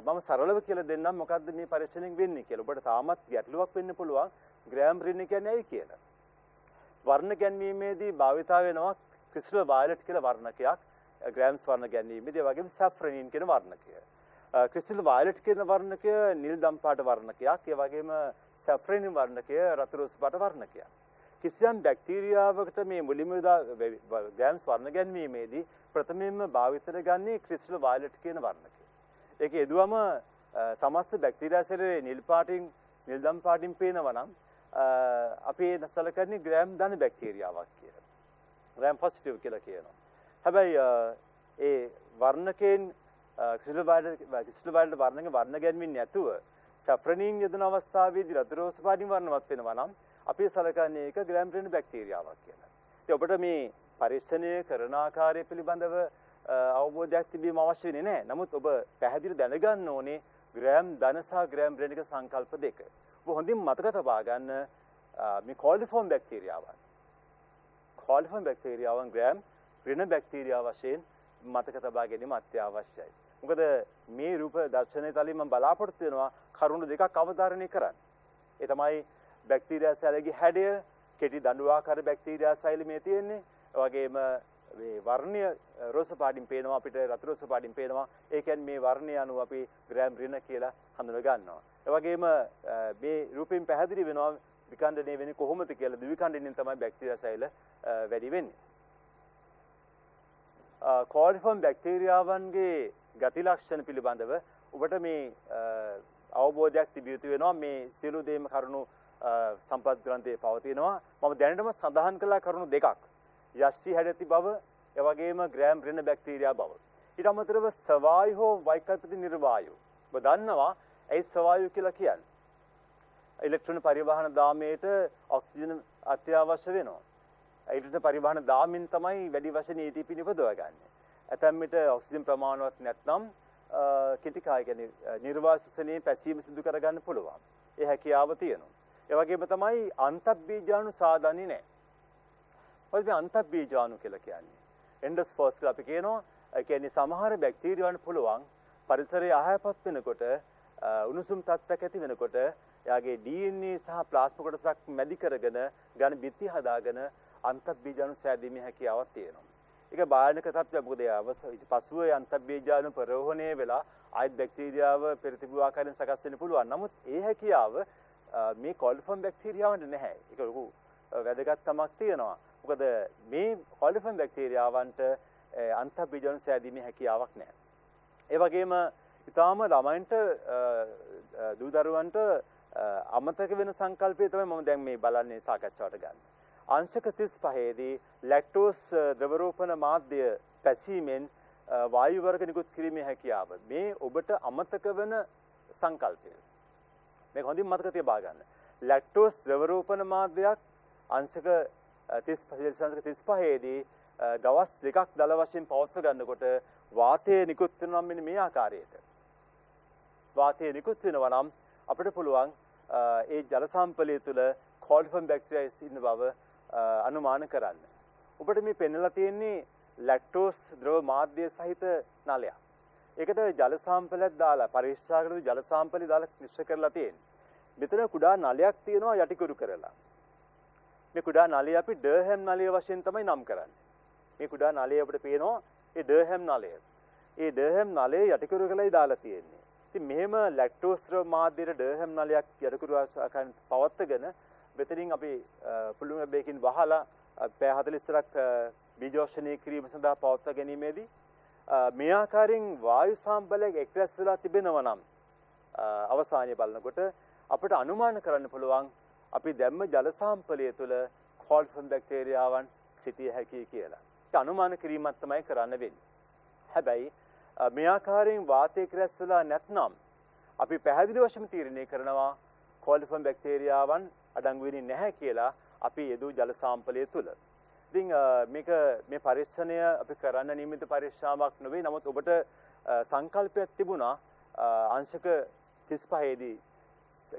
මම සරලව කියලා දෙන්නම් මොකද්ද මේ පරීක්ෂණයෙන් වෙන්නේ කියලා. ඔබට තාමත් ගැටලුවක් වෙන්න පුළුවන් ග්‍රෑම් රින් කියන්නේ ඇයි කියලා. වර්ණ ගැන්වීමේදී භාවිතා වෙනවා ක්‍රිස්ටල් වයලට් කියලා වර්ණකයක්. ග්‍රෑම්ස් වර්ණ ගැන්වීමේදී ඒ වගේම සැෆ්‍රනින් කියන වර්ණකය. ක්‍රිස්ටල් වයලට් කියන වර්ණකය නිල් දම් පාට වර්ණකයක්. ඒ වගේම සැෆ්‍රනින් වර්ණකය රතු රෝස පාට වර්ණකයක්. කිසියම් බැක්ටීරියාවකට මේ මුලින්ම ග්‍රෑම්ස් වර්ණ ගැන්වීමේදී ප්‍රථමයෙන්ම භාවිතයට ගන්නේ ක්‍රිස්ටල් වයලට් කියන වර්ණකය. ඒක යෙදුවම සමස්ත බැක්ටීරියා ශරීරයේ නිල් පාටින් නිල් දම් පාටින් පේනවා නම් අපි සලකන්නේ ග්‍රෑම් ධන බැක්ටීරියාවක් කියලා. ග්‍රෑම් පොසිටිව් කියලා කියනවා. හැබැයි ඒ වර්ණකයෙන් ක්‍රිස්ටල් වයලට් වර්ණක වර්ණ ගැන්වීම නැතුව සැෆ්‍රනින් යෙදෙන අවස්ථාවේදී රතු රෝස පාටින් වර්ණවත් වෙනවා නම් අපි සලකන්නේ ඒක ග්‍රෑම් රින් බැක්ටීරියාවක් කියලා. ඉතින් ඔබට මේ පරීක්ෂණය කරන ආකාරය පිළිබඳව අවබෝධයක් තිබීම අවශ්‍ය වෙන්නේ නැහැ. නමුත් ඔබ පැහැදිලි දැනගන්න ඕනේ ග්‍රෑම් ධන සහ ග්‍රෑම් රින් එක සංකල්ප දෙක. ඔබ හොඳින් මතක තබා ගන්න මේ කෝලිෆෝම් බැක්ටීරියාවන්. කෝලිෆෝම් බැක්ටීරියාවන් ග්‍රෑම් රින් බැක්ටීරියා වශයෙන් මතක තබා ගැනීම අත්‍යවශ්‍යයි. මොකද මේ රූප දර්ශනය තලින් මම බලාපොරොත්තු වෙනවා කරුණු දෙකක් අවධාරණය කරන්න. ඒ තමයි බැක්ටීරියා සැලගේ හැඩය, කෙටි දඬුවාකාර බැක්ටීරියා සෛල මේ තියෙන්නේ. ඒ වගේම මේ වර්ණය රෝස පාටින් පේනවා අපිට රතු රෝස පාටින් පේනවා. ඒ කියන්නේ මේ වර්ණය අනුව අපි ග්‍රෑම් රින් කියලා හඳුනා ගන්නවා. ඒ වගේම මේ රූපයෙන් පැහැදිලි වෙනවා විඛණ්ඩනය වෙන්නේ කොහොමද කියලා. ද්විඛණ්ඩනයෙන් තමයි බැක්ටීරියා සෛල වැඩි වෙන්නේ. කෝලිෆෝම් බැක්ටීරියාවන්ගේ ගති ලක්ෂණ පිළිබඳව ඔබට මේ අවබෝධයක් තිබිය යුතු වෙනවා. මේ සියලු දේම කරුණු සම්පත් ග්‍රන්ථයේ පවතිනවා. මම දැනටම සඳහන් කළා කරුණු දෙකක්. යෂ්ටි හැඩති බව, ඒ වගේම ග්‍රෑම් රින් බැක්ටීරියා බව. ඊට අමතරව සවායු හෝ වෛකල්පික නිර්වායු. ඔබ දන්නවා ඒ සවායු කියලා කියන්නේ. ඉලෙක්ට්‍රෝන පරිවහන දාමයට ඔක්සිජන් අත්‍යවශ්‍ය වෙනවා. ඉලෙක්ට්‍රෝන පරිවහන දාමින් තමයි වැඩි වශයෙන් ATP නිපදවගන්නේ. ඇතැම් විට ඔක්සිජන් ප්‍රමාණවත් නැත්නම් කෙටි කාය කියන්නේ නිර්වාසනයේ පැසීම සිදු කරගන්න පුළුවන්. ඒ හැකියාව තියෙනවා. ඒ වගේම තමයි අන්තබ්බීජාණු සාදන්නේ නැහැ. මොකද මේ අන්තබ්බීජාණු කියලා කියන්නේ එන්ඩෝස්පෝර්ස් කියලා අපි කියනවා. ඒ කියන්නේ සමහර බැක්ටීරියාවන්ට පුළුවන් පරිසරයේ අයහපත් වෙනකොට උණුසුම් තත්ත්වයක් ඇති වෙනකොට එයාගේ DNA සහ ප්ලාස්මා කොටසක් මැදි කරගෙන ඝන බිත්ති හදාගෙන අන්තබ්බීජාණු සෑදීමේ හැකියාවක් තියෙනවා. ඒක භයානක තත්ත්වයක්. මොකද ඊට පසුව අන්තබ්බීජාණු ප්‍රරෝහණය වෙලා ආයත් බැක්ටීරියාව පෙරතිබු ආකාරයෙන් සකස් වෙන්න පුළුවන්. නමුත් ඒ හැකියාව මේ කෝලිෆෝම් බැක්ටීරියාවන්ට නැහැ. ඒක ලොකු වැදගත්කමක් තියෙනවා. මොකද මේ කෝලිෆෝම් බැක්ටීරියාවන්ට අන්තබ්බීජාණු සෑදීමේ හැකියාවක් නැහැ. ඒ වගේම ඊටාම ළමයින්ට දූ දරුවන්ට අමතක වෙන සංකල්පය තමයි මම දැන් මේ බලන්නේ සාකච්ඡාවට ගන්න. අංශක 35 දී ලැක්ටෝස් ද්‍රවරූපන මාධ්‍ය පැසීමෙන් වායු වර්ග නිකුත් කිරීමේ හැකියාව. මේ ඔබට අමතක වෙන සංකල්පය. මේක හොඳින් මතක තියාගන්න. ලැක්ටෝස් ද්‍රවරූපන මාධ්‍යයක් අංශක 35 දී දවස් දෙකක් දල වශයෙන් පවත්ව ගන්නකොට වාතය නිකුත් වෙනවා මෙන්න මේ ආකාරයට. වාතය නිකුත් වෙනවා නම් අපිට පුළුවන් ඒ ජල සම්පලය තුළ කෝලිෆෝම් බැක්ටීරියා ඉන්න බව අනුමාන කරන්න. ඔබට මේ පෙන්වලා තියෙන්නේ ලැක්ටෝස් ද්‍රව මාධ්‍ය සහිත නලයක්. ඒකට ජල සාම්පලයක් දාලා පරීක්ෂාකරන ජල සාම්පලය දාලා මිශ්‍ර කරලා තියෙන්නේ. මෙතන කුඩා නලයක් තියෙනවා යටිකුරු කරලා. මේ කුඩා නලය අපි ඩර්හැම් නලය වශයෙන් තමයි නම් කරන්නේ. මේ කුඩා නලය අපිට පේනවා ඒ ඩර්හැම් නලය. ඒ ඩර්හැම් නලය යටිකුරු කරලායි දාලා තියෙන්නේ. ඉතින් මෙහෙම ලැක්ටෝස් ද්‍රව මාධ්‍යයට ඩර්හැම් නලයක් යටිකුරු ආකාරයෙන් පවත්වගෙන මෙතනින් අපි පුළුවන් බේකින් වහලා පැය 44ක් බීජෝෂණය කිරීම සඳහා පවත්වා ගැනීමේදී මේ ආකාරයෙන් වායු සාම්පලයක් එක්රැස් වෙලා තිබෙනවා නම් අවසානයේ බලනකොට අපිට අනුමාන කරන්න පුළුවන් අපි දැම්ම ජල සාම්පලය තුළ කෝලිෆෝම් බැක්ටීරියාවන් සිටිය හැකියි කියලා. ඒක අනුමාන කිරීමක් තමයි කරන්න වෙන්නේ. හැබැයි මේ ආකාරයෙන් වාතය එක්රැස් වෙලා නැත්නම් අපි පැහැදිලි වශයෙන්ම තීරණය කරනවා කෝලිෆෝම් බැක්ටීරියාවන් අඩංගු වෙන්නේ නැහැ කියලා අපි යෙදූ ජල සාම්පලය තුළ. ඉතින් මේ පරීක්ෂණය අපි කරන්න නියමිත පරීක්ෂාවක් නෙවෙයි. නමුත් ඔබට සංකල්පයක් තිබුණා අංශක 35 දී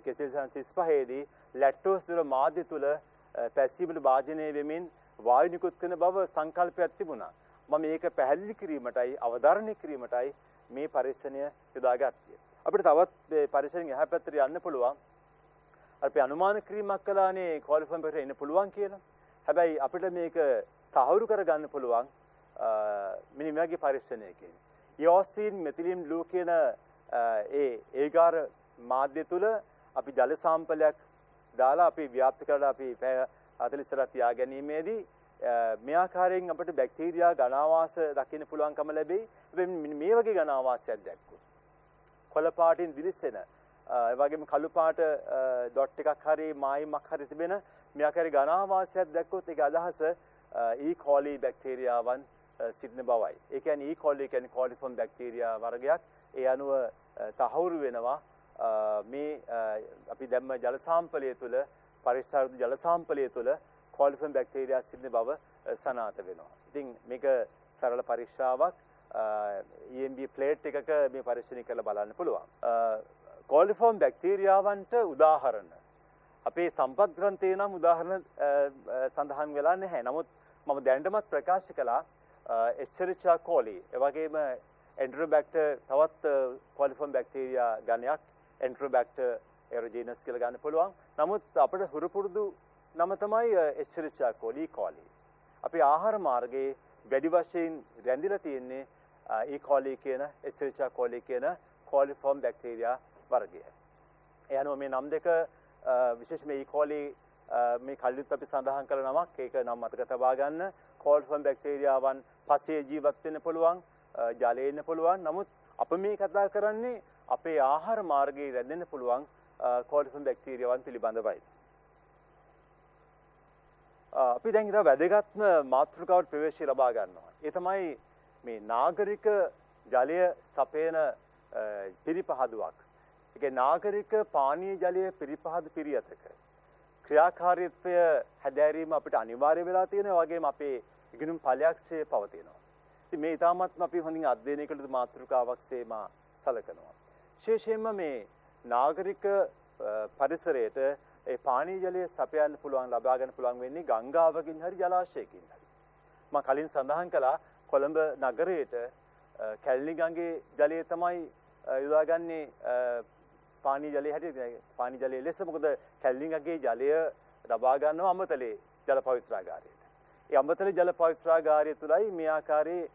කෙසේ 35 දී ලැක්ටෝස් ද්‍රව මාධ්‍ය තුළ පැසීමට භාජනය වෙමින් වායු නිකුත් කරන බව සංකල්පයක් තිබුණා. මම මේක පැහැදිලි කිරීමටයි අවධාරණය කිරීමටයි මේ පරීක්ෂණය යොදාගත්තේ. අපිට තවත් මේ පරීක්ෂණයෙන් එහා පැත්තට යන්න පුළුවන්. අපි අනුමාන කිරීමක් කළානේ ක්වොලිෆයින් එකට එන්න පුළුවන් කියලා. හැබැයි අපිට මේක තහවුරු කරගන්න පුළුවන් මෙන්න මේ වගේ පරීක්ෂණයකින්. ඉයෝසින් මෙතිලින් බ්ලූ කියන ඒගාර මාධ්‍ය තුල අපි ජල සාම්පලයක් දාලා අපි ව්‍යාප්ත කරලා අපි පැය 40ක් තියා ගැනීමේදී මේ ආකාරයෙන් අපිට බැක්ටීරියා ඝනාවාස දකින්න පුළුවන්කම ලැබෙයි. හැබැයි මේ වගේ ඝනාවාසයක් දැක්කොත් කොළ පාටින් දිලිසෙන ඒ වගේම කළු පාට ඩොට් එකක් හරි මායිමක් හරි තිබෙන මේ ආකාරයේ ඝනාවාසයක් දැක්කොත් ඒක අදහස E. coli බැක්ටීරියාවන් සිටින බවයි. ඒ කියන්නේ E. coli කියන්නේ coliform බැක්ටීරියා වර්ගයක්. ඒ අනුව තහවුරු වෙනවා මේ අපි දැම්ම ජල සාම්පලය තුළ පරිසර ජල සාම්පලය තුළ coliform බැක්ටීරියා සිටින බව සනාථ වෙනවා. ඉතින් මේක සරල පරීක්ෂාවක්. EMB ප්ලේට් එකක මේ පරීක්ෂණය කරලා බලන්න පුළුවන්. coliform බැක්ටීරියාවන්ට උදාහරණ අපේ සම්පත් ග්‍රන්ථයේ නම් උදාහරණ සඳහන් වෙලා නැහැ. නමුත් මම දැනටමත් ප්‍රකාශ කළා Escherichia coli ඒ වගේම Enterobacter තවත් coliform බැක්ටීරියා ගණයක් Enterobacter aerogenus කියලා ගන්න පුළුවන්. නමුත් අපිට හුරු පුරුදු නම තමයි Escherichia coli. අපේ ආහාර මාර්ගයේ වැඩි වශයෙන් රැඳිලා තියෙන්නේ E. coli කියන Escherichia coli කියන coliform බැක්ටීරියා වර්ගය. ඒ අනුව මේ නම් දෙක විශේෂයෙන්ම E. coli මේ කලින් අපි සඳහන් කළ නමක් ඒක නම් මතක තබා ගන්න. coliform බැක්ටීරියාවන් පසේ ජීවත් වෙන්න පුළුවන්, ජලයේ ඉන්න පුළුවන්. නමුත් අප මේ කතා කරන්නේ අපේ ආහාර මාර්ගයේ රැඳෙන්න පුළුවන් coliform බැක්ටීරියාවන් පිළිබඳවයි. අපි දැන් ඉතින් වැදගත්ම මාතෘකාවට ප්‍රවේශය ලබා ගන්නවා. ඒ තමයි මේ නාගරික ජලය සපයන පිරිපහදුවක්. ඒකේ නාගරික පානීය ජලය පිරිපහදු පිරියතක ක්‍රියාකාරීත්වය හැදෑරීම අපිට අනිවාර්ය වෙලා තියෙනවා. වගේම අපේ ඉගෙනුම් ඵලයක්සේ පවතිනවා. ඉතින් මේ ඊටාත්ම අපි හොඳින් අධ්‍යයනය කළ යුතු මාතෘකාවක්සේ මා සලකනවා. විශේෂයෙන්ම මේ නාගරික පරිසරයට ඒ පානීය ජලය සපයන්න පුළුවන් ලබා ගන්න පුළුවන් වෙන්නේ ගංගාවකින් හරි ජලාශයකින් හරි. මම කලින් සඳහන් කළා කොළඹ නගරයේට කැලණි ගඟේ ජලය තමයි යොදාගන්නේ පානීය ජලය හැටියට. පානීය ජලය ලෙස මොකද කැලණි ගඟේ ජලය ලබා ගන්නවා අමතලේ ජල පවිත්‍රාගාරයට. ඒ අමතලේ ජල පවිත්‍රාගාරය තුලයි මේ ආකාරයේ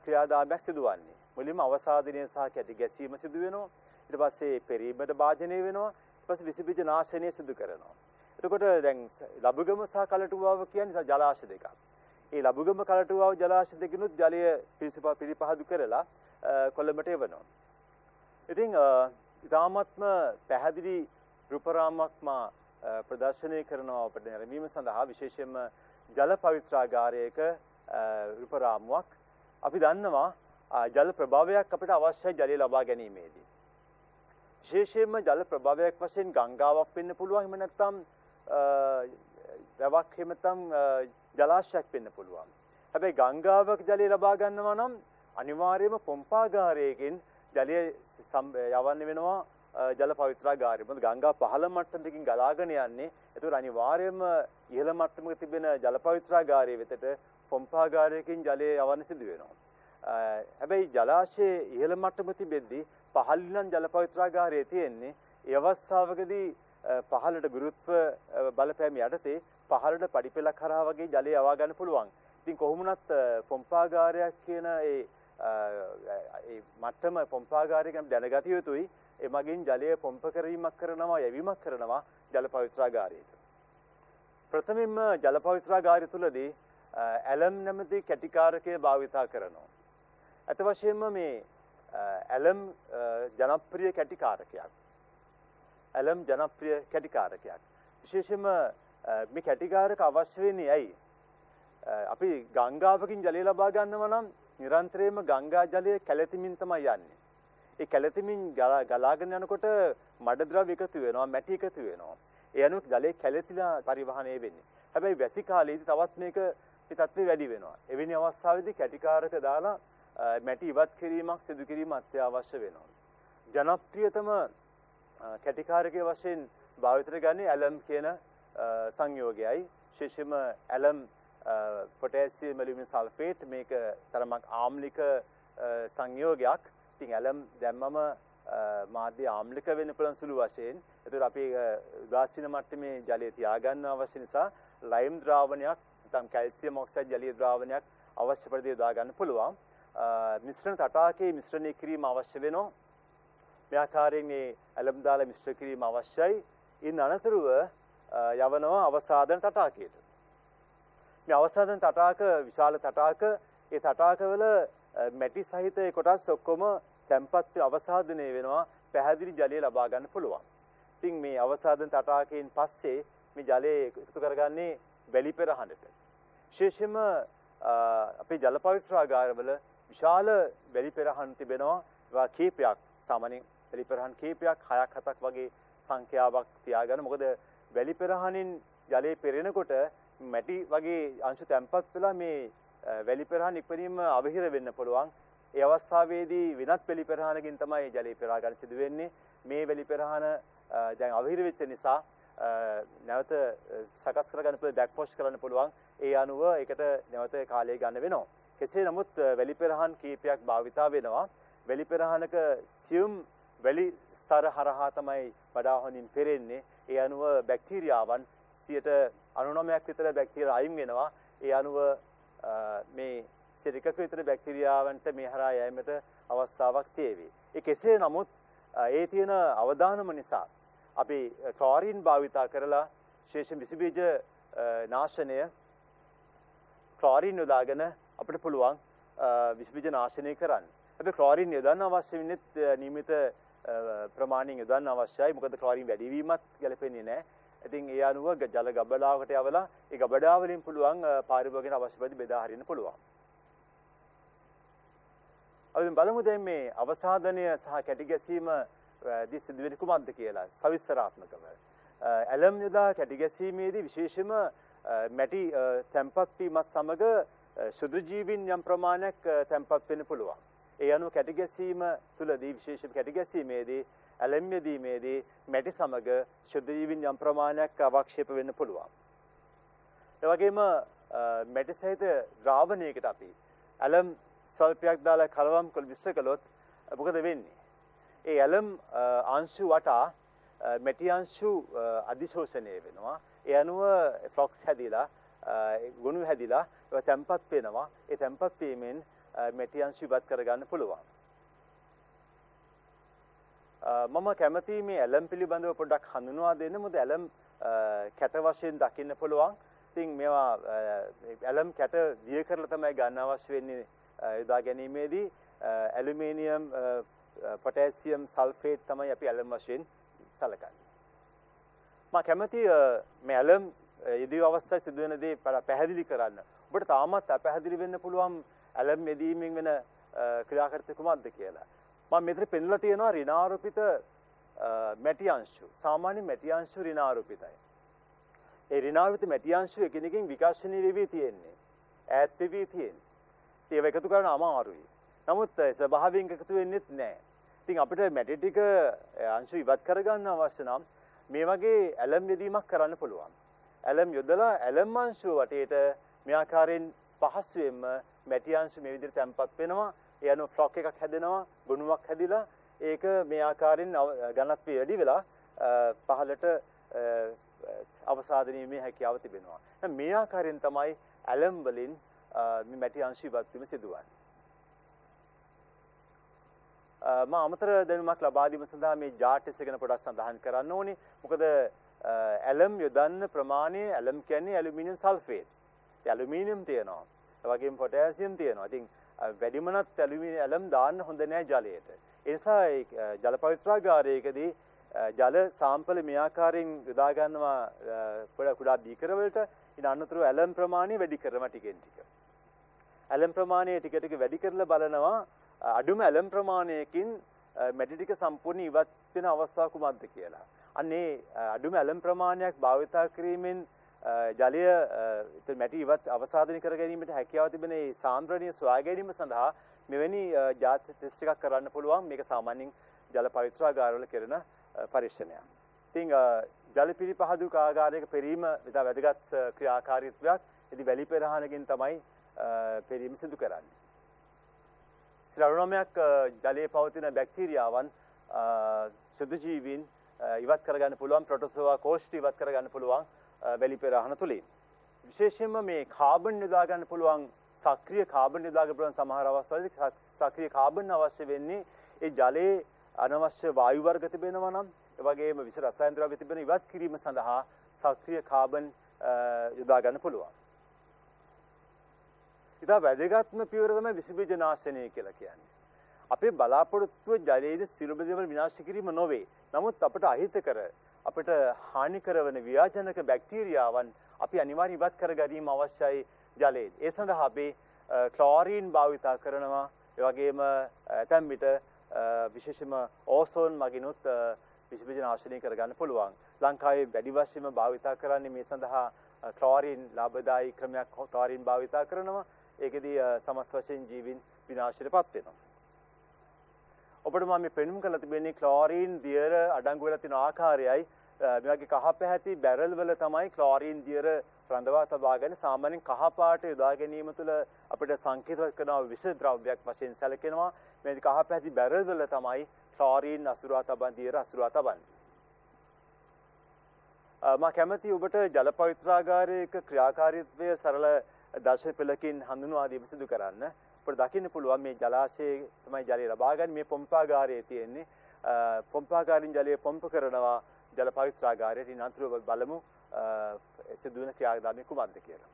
ක්‍රියාදාමයක් සිදුවන්නේ. මුලින්ම අවසාදනය සහ කැටි ගැසීම සිදු වෙනවා. ඊට පස්සේ පෙරීමට භාජනය වෙනවා. ඊට පස්සේ විස බීජ නාශනය සිදු කරනවා. එතකොට දැන් ලබුගම සහ කලටුවාව කියන්නේ ජලාශ දෙකක්. ඒ ලබුගම කලටුවාව ජලාශ දෙකිනුත් ජලය පිරිපහදු කරලා කොළඹට එවනවා. ඉතින් ඉතාමත්ම පැහැදිලි රූපරාමයක් මා ප්‍රදර්ශනය කරනවා අපට නැරඹීම සඳහා විශේෂයෙන්ම ජල පවිත්‍රාගාරයක රූපරාමුවක්. අපි දන්නවා ජල ප්‍රභාවයක් අපිට අවශ්‍යයි ජලය ලබා ගැනීමේදී. විශේෂයෙන්ම ජල ප්‍රභාවයක් වශයෙන් ගංගාවක් වෙන්න පුළුවන්. එහෙම නැත්නම් වැවක් එහෙම නැත්නම් ජලාශයක් වෙන්න පුළුවන්. හැබැයි ගංගාවක ජලය ලබා ගන්නවා නම් අනිවාර්යයෙන්ම පොම්පාගාරයකින් ජලය යවන්න වෙනවා ජල පවිත්‍රාගාරය. මොකද ගංගා පහළ මට්ටමකින් ගලාගෙන යන්නේ. ඒතකොට අනිවාර්යයෙන්ම ඉහළ මට්ටමක තිබෙන ජල පවිත්‍රාගාරය වෙතට පොම්පාගාරයකින් ජලය යවන්න සිදු වෙනවා. හැබැයි ජලාශයේ ඉහළ මට්ටම තිබෙද්දී පහළින් ජල පවිත්‍රාගාරයේ තියෙන්නේ ඒ අවස්ථාවකදී පහළට ගුරුත්ව බලපෑම යටතේ පහළට පඩිපෙළක් කරා වගේ ජලය යවා ගන්න පුළුවන්. ඉතින් කොහොමුණත් පොම්පාගාරයක් කියන ඒ මට්ටම පොම්පාගාරය ගැන දැනගත යුතුයි. ඒ මගින් ජලය පොම්ප කිරීමක් කරනවා, යැවීමක් කරනවා ජල පවිත්‍රාගාරයට. ප්‍රථමයෙන්ම ජල පවිත්‍රාගාරය තුලදී ඇලම් නැමැති කැටිකාරකය භාවිතා කරනවා. අත වශයෙන්ම මේ ඇලම් ජනප්‍රිය කැටිකාරකයක්. ඇලම් ජනප්‍රිය කැටිකාරකයක්. විශේෂයෙන්ම මේ කැටිකාරක අවශ්‍ය වෙන්නේ ඇයි? අපි ගංගාවකින් ජලය ලබා ගන්නවා නම් නිරන්තරයෙන්ම ගංගා ජලය කැළතිමින් තමයි යන්නේ. ඒ කැළතිමින් ගලාගෙන යනකොට මඩ ද්‍රව්‍ය එකතු වෙනවා, මැටි එකතු වෙනවා. ඒ අනුව ජලය කැළතිලා පරිවහණය වෙන්නේ. හැබැයි වැසි කාලයේදී තවත් මේක මේ තත්ත්වය වැඩි වෙනවා. එවැනි අවස්ථාවේදී කැටිකාරක දාලා මැටි ඉවත් කිරීමක් සිදු කිරීම අත්‍යවශ්‍ය වෙනවා. ජනප්‍රියතම කැටිකාරකයේ වශයෙන් භාවිතයට ගන්නේ ඇලම් කියන සංයෝගයයි. විශේෂයෙන්ම ඇලම් පොටෑසියම් ඇලුමිනියම් සල්ෆේට් මේක තරමක් ආම්ලික සංයෝගයක්. ඉතින් ඇලම් දැම්මම මාධ්‍ය ආම්ලික වෙන්න පුළුවන් සුළු වශයෙන්. ඒතර අපි උදාසීන මට්ටමේ ජලය තියාගන්න අවශ්‍ය නිසා ලයිම් ද්‍රාවණයක් නැත්නම් කැල්සියම් ඔක්සයිඩ් ජලීය ද්‍රාවණයක් අවශ්‍ය පරිදි යොදා ගන්න පුළුවන්. මිශ්‍රණ තටාකයේ මිශ්‍රණය කිරීම අවශ්‍ය වෙනවා. මේ ආකාරයෙන් මේ ඇලම් දාලා මිශ්‍ර කිරීම අවශ්‍යයි. ඉන් අනතුරුව යවනවා අවසාදන තටාකයට. මේ අවසාදන තටාක විශාල තටාක, ඒ තටාකවල මැටි සහිත කොටස් ඔක්කොම තැම්පත් අවසාදනය වෙනවා, පැහැදිලි ජලය ලබා ගන්න පුළුවන්. ඉතින් මේ අවසාදන තටාකයෙන් පස්සේ මේ ජලය එකතු කරගන්නේ වැලි පෙරහඬට. විශේෂයෙන්ම අපේ ජල පවිත්‍රාගාරවල විශාල වැලි පෙරහන් තිබෙනවා. ඒවා කීපයක්, සාමාන්‍යයෙන් වැලි පෙරහන් කීපයක් 6ක් 7ක් වගේ සංඛ්‍යාවක් තියාගන්න. මොකද වැලි පෙරහනින් ජලය පෙරෙනකොට මැටි වගේ අංශු තැම්පත් වෙලා මේ වැලි පෙරහන් ඉක්මනින්ම අවහිර වෙන්න පුළුවන්. ඒ අවස්ථාවේදී වෙනත් වැලි පෙරහනකින් තමයි ජලය පෙරා ගන්න සිදු වෙන්නේ. මේ වැලි පෙරහන දැන් අවහිර වෙච්ච නිසා නැවත සකස් කරගන්න පුළුවන්, බෑක්වොෂ් කරන්න පුළුවන්. ඒ අනුව ඒකට නැවත කාලය ගන්න වෙනවා. කෙසේ නමුත් වැලි පෙරහන් කීපයක් භාවිතා වෙනවා. වැලි පෙරහනක සියුම් වැලි ස්තර හරහා තමයි වඩා හොඳින් පෙරෙන්නේ. ඒ අනුව බැක්ටීරියාවන් 99% විතර බැක්ටීරියා අයින් වෙනවා. ඒ අනුව මේ 1%ක විතර බැක්ටීරියාවන්ට මේ හරහා යෑමට අවස්ථාවක් තියෙවි. ඒ කෙසේ නමුත් ඒ තියෙන අවදානම නිසා අපි ක්ලෝරින් භාවිතා කරලා විශේෂයෙන් විස බීජ නාශනය ක්ලෝරින් යොදාගෙන අපිට පුළුවන් විස බීජ නාශනය කරන්න. අපි ක්ලෝරින් යොදන්න අවශ්‍ය වෙන්නේ නියමිත ප්‍රමාණයෙන් යොදන්න අවශ්‍යයි. මොකද ක්ලෝරින් වැඩි වීමත් ගැලපෙන්නේ නැහැ. ඉතින් ඒ අනුව ජල ගබඩාවකට යවලා ඒ ගබඩාව වලින් පුළුවන් පාරිභෝගිකයට අවශ්‍ය පරිදි බෙදා හරින්න පුළුවන්. අපි බලමු දැන් මේ අවසාදනය සහ කැටි ගැසීම දී සිදුවෙන කුමක්ද කියලා සවිස්තරාත්මකව. ඇලම් යොදා කැටි ගැසීමේදී විශේෂයෙන්ම මැටි තැම්පත් වීමත් සමග ශුද්ධ ජීවීන් යම් ප්‍රමාණයක් තැම්පත් වෙන්න පුළුවන්. ඒ අනුව කැටි ගැසීම තුලදී විශේෂයෙන් කැටි ගැසීමේදී ඇලම් යෙදීමේදී මැටි සමග ශුද්ධ ජීවීන් යම් ප්‍රමාණයක් අවක්ෂේප වෙන්න පුළුවන්. ඒ වගේම මැටි සහිත ද්‍රාවණයකට අපි ඇලම් සල්පයක් දාලා කලවම් කළ මිශ්‍ර කළොත් මොකද වෙන්නේ? ඒ ඇලම් අංශු වටා මැටි අංශු අධිශෝෂණය වෙනවා. ඒ අනුව ෆ්ලොක්ස් හැදිලා ගුණු හැදිලා ඒවා තැම්පත් වෙනවා. ඒ තැම්පත් වීමෙන් මැටි අංශු ඉවත් කරගන්න පුළුවන්. මම කැමති මේ ඇලම් පිළිබඳව පොඩ්ඩක් හඳුන්වා දෙන්න. මොකද ඇලම් කැට වශයෙන් දකින්න පුළුවන්. ඉතින් මේවා ඇලම් කැට දිය කරලා තමයි ගන්න අවශ්‍ය වෙන්නේ. යොදා ගැනීමේදී ඇලුමිනියම් පොටෑසියම් සල්ෆේට් තමයි අපි ඇලම් වශයෙන් සලකන්නේ. මම කැමති මේ ඇලම් යෙදීම අවස්ථාවේ සිදුවෙන දේ පැහැදිලි කරන්න. ඔබට තාමත් අපැහැදිලි වෙන්න පුළුවන් ඇලම් යෙදීමෙන් වෙන ක්‍රියාකාරීත්වය කුමක්ද කියලා. මම මෙතන පෙන්නලා තියෙනවා ඍණාරෝපිත මැටි අංශු. සාමාන්‍ය මැටි අංශු ඍණාරෝපිතයි. ඒ ඍණාරෝපිත මැටි අංශු එකිනෙකින් විකාශනය වෙවි තියෙන්නේ. ඈත් වෙවි තියෙන්නේ. ඒව එකතු කරන්න අමාරුයි. නමුත් ස්වභාවයෙන් එකතු වෙන්නේත් නැහැ. ඉතින් අපිට මැටි ටික අංශු ඉවත් කරගන්න අවශ්‍ය නම් මේ වගේ ඇලම් යෙදීමක් කරන්න පුළුවන්. ඇලම් යොදලා ඇලම් අංශු වටේට මේ ආකාරයෙන් පහසුවෙන්ම මැටි අංශු මේ විදිහට තැම්පත් වෙනවා. ඒ අනුව ෆ්ලොක් එකක් හැදෙනවා, ගුණුවක් හැදිලා ඒක මේ ආකාරයෙන් ඝනත්වය වැඩි වෙලා පහළට අවසාදනීමේ හැකියාව තිබෙනවා. මේ ආකාරයෙන් තමයි ඇලම් වලින් මේ මැටි අංශු ඉවත් වීම සිදුවන්නේ. මම අමතර දැනුමක් ලබා දීම සඳහා මේ ජාටස් එක ගැන පොඩ්ඩක් සඳහන් කරන්න ඕනේ. මොකද ඇලම් යොදන්න ප්‍රමාණය, ඇලම් කියන්නේ ඇලුමිනියම් සල්ෆේට්. ඒ ඇලුමිනියම් තියෙනවා. ඒ වගේම පොටෑසියම් තියෙනවා. ඉතින් වැඩිමනත් ඇලම් දාන්න හොඳ නෑ ජලයට. ඒ නිසා ජල පවිත්‍රාගාරයකදී ජල සාම්පල මේ ආකාරයෙන් යොදා ගන්නවා කුඩා බීකර වලට. ඉතින් අනතුරු ඇලම් ප්‍රමාණය වැඩි කරනවා ටිකෙන් ටික. ඇලම් ප්‍රමාණය ටික ටික වැඩි කරලා බලනවා අඩුම ඇලම් ප්‍රමාණයකින් මැටි ටික සම්පූර්ණ ඉවත් වෙන අවස්ථාව කුමක්ද කියලා. අන්නේ අඩුම ඇලම් ප්‍රමාණයක් භාවිතා කිරීමෙන් ජලය මැටි ඉවත් අවසාදනය කර ගැනීමට හැකියාව තිබෙන ඒ සාන්ද්‍රණීය සොයා ගැනීම සඳහා මෙවැනි ජාති ටෙස්ට් එකක් කරන්න පුළුවන්. මේක සාමාන්‍යයෙන් ජල පවිත්‍රාගාරවල කරන පරීක්ෂණයක්. ඉතින් ජල පිළිපහදු කාර්යාගාරයක පෙරීම ඉතා වැදගත් ක්‍රියාකාරීත්වයක්. ඉතින් වැලි පෙරහනකින් තමයි පෙරීම සිදු කරන්නේ. ශ්‍රවණමයක් ජලයේ පවතින බැක්ටීරියාවන් සුදු ජීවීන් ඉවත් කරගන්න පුළුවන් ප්‍රොටෝසෝවා කෝෂ්ඨ ඉවත් කරගන්න පුළුවන් වැලි පෙරහන තුලින්. විශේෂයෙන්ම මේ කාබන් යොදා ගන්න පුළුවන් සක්‍රීය කාබන් යොදා ගන්න පුළුවන් සමහර අවස්ථාවලදී සක්‍රීය කාබන් අවශ්‍ය වෙන්නේ ඒ ජලයේ අනවශ්‍ය වායු වර්ග තිබෙනවා නම් ඒ වගේම විෂ රසායන ද්‍රව්‍ය තිබෙන ඉවත් කිරීම සඳහා සක්‍රීය කාබන් යොදා ගන්න පුළුවන්. ඉතා වැදගත්ම පියවර තමයි විස බීජ නාශනය කියලා කියන්නේ. අපේ බලාපොරොත්තුව ජලයේ සියලුම දේවල් විනාශ කිරීම නොවේ. නමුත් අපට අහිතකර අපට හානිකර වන ව්‍යාජනක බැක්ටීරියාවන් අපි අනිවාර්යයෙන් ඉවත් කර ගැනීම අවශ්‍යයි ජලයෙන්. ඒ සඳහා අපි ක්ලෝරින් භාවිතා කරනවා. ඒ වගේම ඇතැම් විට විශේෂයෙන්ම ඕසෝන් මගිනුත් විස බීජ නාශනය කර ගන්න පුළුවන්. ලංකාවේ වැඩි වශයෙන්ම භාවිතා කරන්නේ මේ සඳහා ක්ලෝරින් ලාභදායී ක්‍රමයක් ක්ලෝරින් භාවිතා කරනවා. ඒකෙදී සමස් වශයෙන් ජීවීන් විනාශයටපත් වෙනවා. ඔබට මම මේ පෙන්වුම් කරලා තිබෙන්නේ ක්ලෝරින් දියර අඩංගු වෙලා තියෙන ආකාරයයි. මේ වගේ කහ පැහැති බැරල් වල තමයි ක්ලෝරින් දියර රඳවා තබාගෙන සාමාන්‍යයෙන් කහ පාට යොදා ගැනීම තුළ අපිට සංකේතවත් කරන විෂ ද්‍රව්‍යයක් වශයෙන් සැලකෙනවා. මේ කහ පැහැති බැරල් වල තමයි ක්ලෝරින් අසුරා තබන දියර අසුරා තබන්නේ. මා කැමති ඔබට ජල පවිත්‍රාගාරයක ක්‍රියාකාරීත්වය සරල දර්ශන පෙළකින් හඳුන්වා දීම සිදු කරන්න. අපිට දකින්න පුළුවන් මේ ජලාශයේ තමයි ජලය ලබා ගන්න මේ පොම්පාගාරයේ තියෙන්නේ. පොම්පාගාරින් ජලය පොම්ප කරනවා ජල පවිත්‍රාගාරයට. ඉන් අනතුරුව බලමු සිදුවන ක්‍රියාදාමය කුමක්ද කියලා.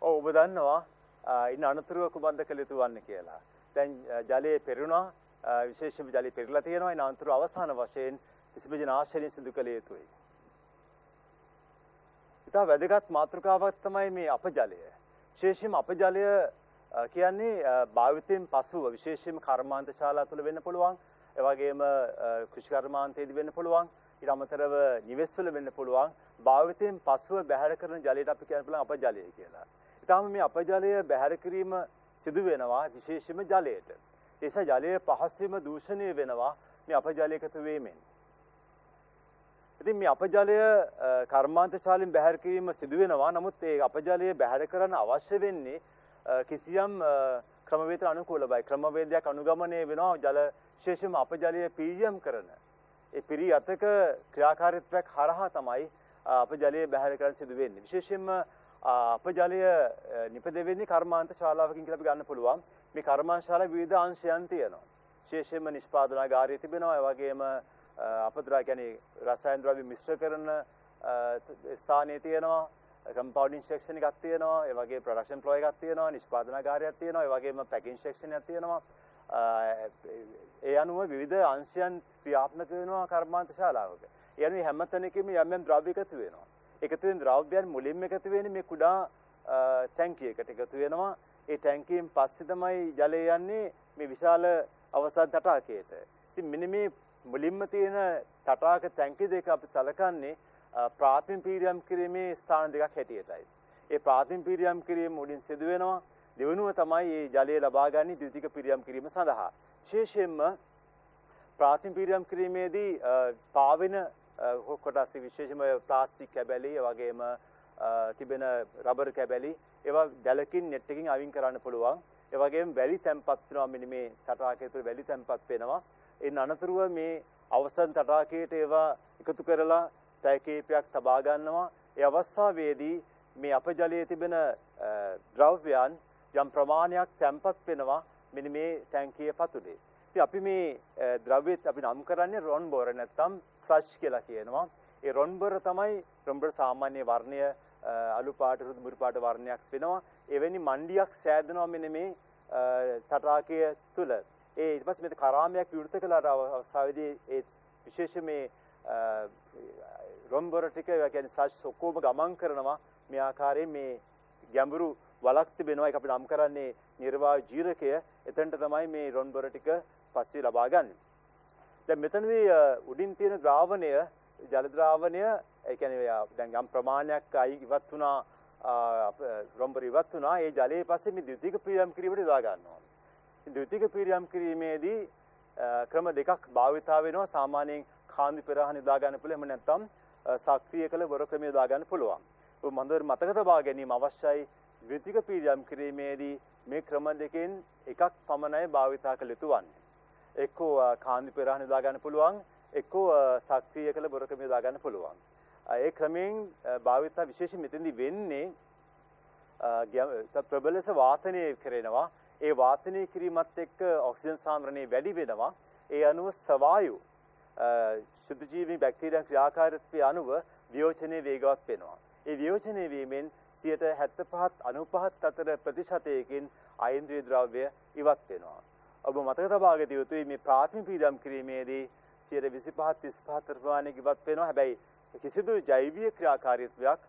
ඔබ දන්නවා ඉන්න අනතුරුව කුමක්ද කළ යුතු වන්නේ කියලා. දැන් ජලයේ පෙරුණා විශේෂයෙන්ම ජලයේ පෙරලා තියෙනවා. ඉන්න අනතුරු අවසාන වශයෙන් විස බීජ නාශනය සිදු කළ යුතුයි. ඉතා වැදගත් මාතෘකාවක් තමයි මේ අපජලය. විශේෂයෙන්ම අපජලය කියන්නේ භාවිතයෙන් පසුව විශේෂයෙන්ම කර්මාන්ත ශාලා තුළ වෙන්න පුළුවන්. ඒ වගේම කෘෂි කර්මාන්තයේදී වෙන්න පුළුවන්. ඊට අමතරව නිවෙස්වල වෙන්න පුළුවන්. භාවිතයෙන් පසුව බැහැර කරන ජලයට අපි කියන්න පුළුවන් අපජලය කියලා. ඊටම මේ අපජලය බැහැර කිරීම සිදු වෙනවා විශේෂයෙන්ම ජලයට. ඒ නිසා ජලය පහසුවෙන්ම දූෂණය වෙනවා මේ අපජලය එකතු වීමෙන්. ඉතින් මේ අපජලය කර්මාන්ත ශාලාවෙන් බැහැර කිරීම සිදු වෙනවා. නමුත් ඒ අපජලය බැහැර කරන්න අවශ්‍ය වෙන්නේ කිසියම් ක්‍රමවේද අනුකූලයි. ක්‍රමවේදයක් අනුගමනය වෙනවා ජල විශේෂයෙන්ම අපජලය පීරියම් කරන. ඒ පිරි අතක ක්‍රියාකාරීත්වයක් හරහා තමයි අපජලය බැහැර කරන්න සිදු වෙන්නේ. විශේෂයෙන්ම අපජලය නිපදෙන්නේ කර්මාන්ත ශාලාවකින් කියලා අපි ගන්න පුළුවන්. මේ කර්මාන්ත ශාලාවේ විවිධ අංශයන් තියෙනවා. විශේෂයෙන්ම නිෂ්පාදනාගාරය තිබෙනවා. ඒ වගේම අපද්‍රව්‍ය කියන්නේ රසායන ද්‍රව්‍ය මිශ්‍ර කරන ස්ථානයේ තියෙනවා. කම්පවුන්ඩින් සෙක්ෂන් එකක් තියෙනවා. ඒ වගේ ප්‍රොඩක්ෂන් ෆ්ලෝ එකක් තියෙනවා. නිෂ්පාදනාගාරයක් තියෙනවා. ඒ වගේම පැකින් සෙක්ෂන් එකක් තියෙනවා. ඒ අනුව විවිධ අංශයන් ක්‍රියාත්මක වෙනවා කර්මාන්ත ශාලාවක. ඒ අනුව හැම තැනකම යම් යම් ද්‍රව්‍ය එකතු වෙනවා. එකතු වෙන ද්‍රව්‍යයන් මුලින්ම එකතු වෙන්නේ මේ කුඩා ටැංකියකට එකතු වෙනවා. ඒ ටැංකියෙන් පස්සේ තමයි ජලය යන්නේ මේ විශාල අවසන් තටාකයට. ඉතින් මෙන්න මේ මුලින්ම තියෙන තටාක ටැංකි දෙක අපි සලකන්නේ ප්‍රාථමික පීරියම් කිරීමේ ස්ථාන දෙකක් හැටියටයි. ඒ ප්‍රාථමික පීරියම් කිරීම මුලින් සිදු වෙනවා. දෙවෙනුව තමයි මේ ජලය ලබා ගන්න ද්විතීක පීරියම් කිරීම සඳහා. විශේෂයෙන්ම ප්‍රාථමික පීරියම් කිරීමේදී පාවෙන කොටස් විශේෂයෙන්ම ප්ලාස්ටික් කැබැලි වගේම තිබෙන රබර් කැබැලි ඒවා දැලකින් net එකකින් අයින් කරන්න පුළුවන්. ඒ වගේම වැලි තැම්පත් වෙනවා මෙන්න මේ තටාකය තුළ වැලි තැම්පත් වෙනවා. ඒ අනතුරුව මේ අවසන් තටාකයට ඒවා එකතු කරලා පැය කිහිපයක් තබා ගන්නවා. ඒ අවස්ථාවේදී මේ අපජලයේ තිබෙන ද්‍රව්‍යයන් යම් ප්‍රමාණයක් තැම්පත් වෙනවා මෙන්න මේ ටැංකිය පතුලේ. ඉතින් අපි මේ ද්‍රව්‍යෙත් අපි නම් කරන්නේ රොන් බොර නැත්නම් ස්ලෂ් කියලා කියනවා. ඒ රොන් බොර තමයි රොන් බොර සාමාන්‍ය වර්ණය අලු පාට මුරු පාට වර්ණයක් වෙනවා. එවැනි මණ්ඩියක් සෑදෙනවා මෙන්න මේ තටාකය තුල. ඊට පස්සේ මේ කරාමයක් විවෘත කළාට අවස්ථාවේදී ඒ විශේෂ මේ රොන් බොර ටික කියන්නේ ස්ලෂ් ඔක්කොම ගමන් කරනවා මේ ආකාරයෙන් මේ ගැඹුරු වලක් තිබෙනවා. ඒක අපි නම් කරන්නේ නිර්වායු ජීරකය. එතනට තමයි මේ රොන් බොර ටික පස්සේ ලබා ගන්න. දැන් මෙතනදී උඩින් තියෙන ද්‍රාවණය ජල ද්‍රාවණය ඒ කියන්නේ දැන් යම් ප්‍රමාණයක් ඉවත් වුණා රොන් බොර ඉවත් වුණා. ඒ ජලයේ පස්සේ මේ ද්විතීක පීඩම් කිරීමට යොදා ගන්නවා. ද්විතීක පීඩම් කිරීමේදී ක්‍රම දෙකක් භාවිතා වෙනවා. සාමාන්‍යයෙන් කාන්දු පෙරහන යොදා ගන්න පුළුවන්. එහෙම නැත්නම් සක්‍රිය කළ බොර ක්‍රමය යොදා ගන්න පුළුවන්. ඔබ මන්දර මතක තබා ගැනීම අවශ්‍යයි. ද්විතීක පීඩම් කිරීමේදී මේ ක්‍රම දෙකෙන් එකක් පමණයි භාවිතා කළ යුතු වන්නේ. එක්කෝ කාන්දු පෙරහන යොදා ගන්න පුළුවන්, එක්කෝ සක්‍රිය කළ බොර ක්‍රමය යොදා ගන්න පුළුවන්. ඒ ක්‍රමයෙන් භාවිතා විශේෂයෙන් මෙතෙන්දී වෙන්නේ ප්‍රබල ලෙස වාතනය කරනවා. ඒ වාතනය කිරීමත් එක්ක ඔක්සිජන් සාන්ද්‍රණය වැඩි වෙනවා. ඒ අනුව සවායු ශුද්ධ ජීවී බැක්ටීරියන් ක්‍රියාකාරීත්වය අනුව වියෝජනයේ වේගවත් වෙනවා. ඒ වියෝජනය වීමෙන් 75-95 අතර ප්‍රතිශතයකින් අයින්ද්‍රිය ද්‍රව්‍ය ඉවත් වෙනවා. ඔබ මතක තබා ගත යුතුයි මේ ප්‍රාථමික පීඩම් කිරීමේදී 25-35 ප්‍රමාණයක ඉවත් වෙනවා. හැබැයි කිසිදු ජෛවීය ක්‍රියාකාරීත්වයක්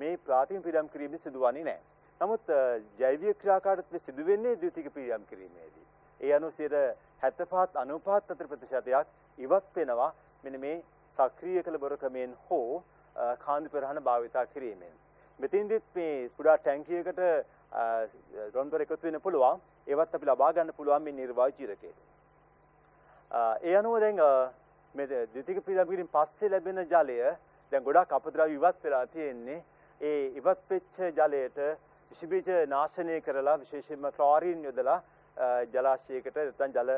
මේ ප්‍රාථමික පීඩම් කිරීමේ සිදුවන්නේ නැහැ. නමුත් ජෛවීය ක්‍රියාකාරීත්වය සිදු වෙන්නේ ද්විතීක පීඩම් කිරීමේදී. ඒ අනුව 75-95 අතර ප්‍රතිශතයක් ඉවත් වෙනවා මෙන්න මේ සක්‍රීය කළ බොර ක්‍රමයෙන් හෝ කාන්දු පෙරහන භාවිතා කිරීමෙන්. මෙතෙන්දිත් මේ කුඩා ටැංකියකට රොන් බොර එකතු වෙන්න පුළුවන්. ඒවත් අපි ලබා ගන්න පුළුවන් මේ නිර්වායු ජීරකයෙන්. ඒ අනුව දැන් මේ ද්විතීක පීඩම් කිරීම පස්සේ ලැබෙන ජලය දැන් ගොඩක් අපද්‍රව්‍ය ඉවත් වෙලා තියෙන්නේ. ඒ ඉවත් වෙච්ච ජලයට විස බීජ නාශනය කරලා විශේෂයෙන්ම ක්ලෝරින් යොදලා ජලාශයකට නැත්නම් ජල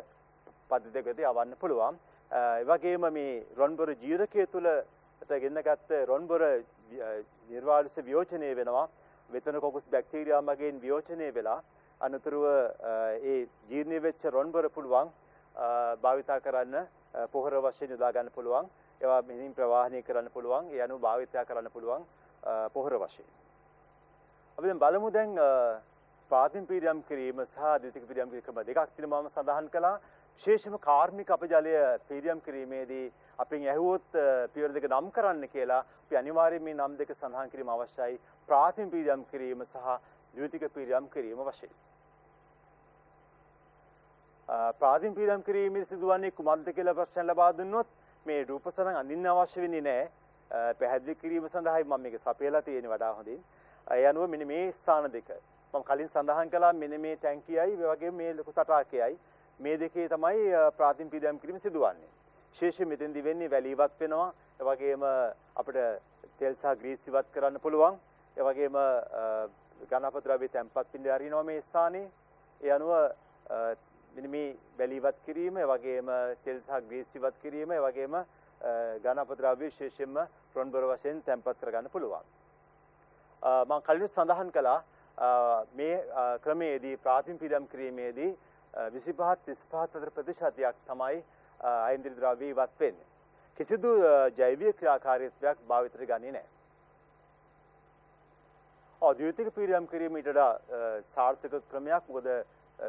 පද්ධතියකට යවන්න පුළුවන්. ඒ වගේම මේ රොන් බොර ජීරකය තුලට ගෙන්නගත්ත රොන් බොර නිර්වාලස වියෝජනය වෙනවා. වෙතන කොකුස් බැක්ටීරියා මගින් වියෝජනය වෙලා අනතුරුව ඒ ජීර්ණ වෙච්ච රොන් බොර පුළුවන් භාවිතා කරන්න පොහොර වශයෙන් යොදා ගන්න පුළුවන්. ඒවා මෙහින් ප්‍රවාහනය කරන්න පුළුවන්. ඒ අනුව භාවිතය කරන්න පුළුවන් පොහොර වශයෙන්. අපි දැන් බලමු දැන් ප්‍රාථමික පීඩම් කිරීම සහ ද්විතීක පීඩම් කිරීම ක්‍රම දෙකක් තියෙනවා මම සඳහන් කළා. විශේෂම කාර්මික අපජලය පීඩම් කිරීමේදී අපෙන් ඇහුවොත් පියවර දෙක නම් කරන්න කියලා අපි අනිවාර්යයෙන් මේ නම් දෙක සඳහන් කිරීම අවශ්‍යයි. ප්‍රාථමික පීඩම් කිරීම සහ ද්විතීක පීඩම් කිරීම වශයෙන්. ප්‍රාථමික පීඩම් කිරීමේ සිදුවන්නේ කුමක්ද කියලා ප්‍රශ්න ලබා දුන්නොත් මේ රූපසරණ අඳින්න අවශ්‍ය වෙන්නේ නැහැ. පැහැදිලි කිරීම සඳහායි මම මේක සපයලා තියෙන්නේ වඩා හොඳින්. ඒ අනුව මෙන්න මේ ස්ථාන දෙක මම කලින් සඳහන් කළා. මෙන්න මේ ටැංකියයි ඒ වගේම මේ ලොකු තටාකයයි මේ දෙකේ තමයි ප්‍රාථමික පීඩම් කිරීම සිදුවන්නේ. විශේෂයෙන් මෙතෙන්දි වෙන්නේ වැලි ඉවත් වෙනවා. ඒ වගේම අපිට තෙල් සහ ග්‍රීස් ඉවත් කරන්න පුළුවන්. ඒ වගේම ඝන අපද්‍රව්‍ය තැම්පත් පිළිඳ හරිනවා මේ ස්ථානයේ. ඒ අනුව මෙන්න මේ වැලි ඉවත් කිරීම, ඒ වගේම තෙල් සහ ග්‍රීස් ඉවත් කිරීම, ඒ වගේම ඝන අපද්‍රව්‍ය විශේෂයෙන්ම රොන් බොර වශයෙන් තැම්පත් කරගන්න පුළුවන්. මම කලින් සඳහන් කළා මේ ක්‍රමයේදී ප්‍රාථමික පීඩම් කිරීමේදී 25-35 අතර ප්‍රතිශතයක් තමයි අයින්ද්‍රිය ද්‍රව්‍ය ඉවත් වෙන්නේ. කිසිදු ජෛවීය ක්‍රියාකාරීත්වයක් භාවිතයට ගන්නේ නැහැ. ද්විතීක පීඩම් කිරීම ඊට සාර්ථක ක්‍රමයක්. මොකද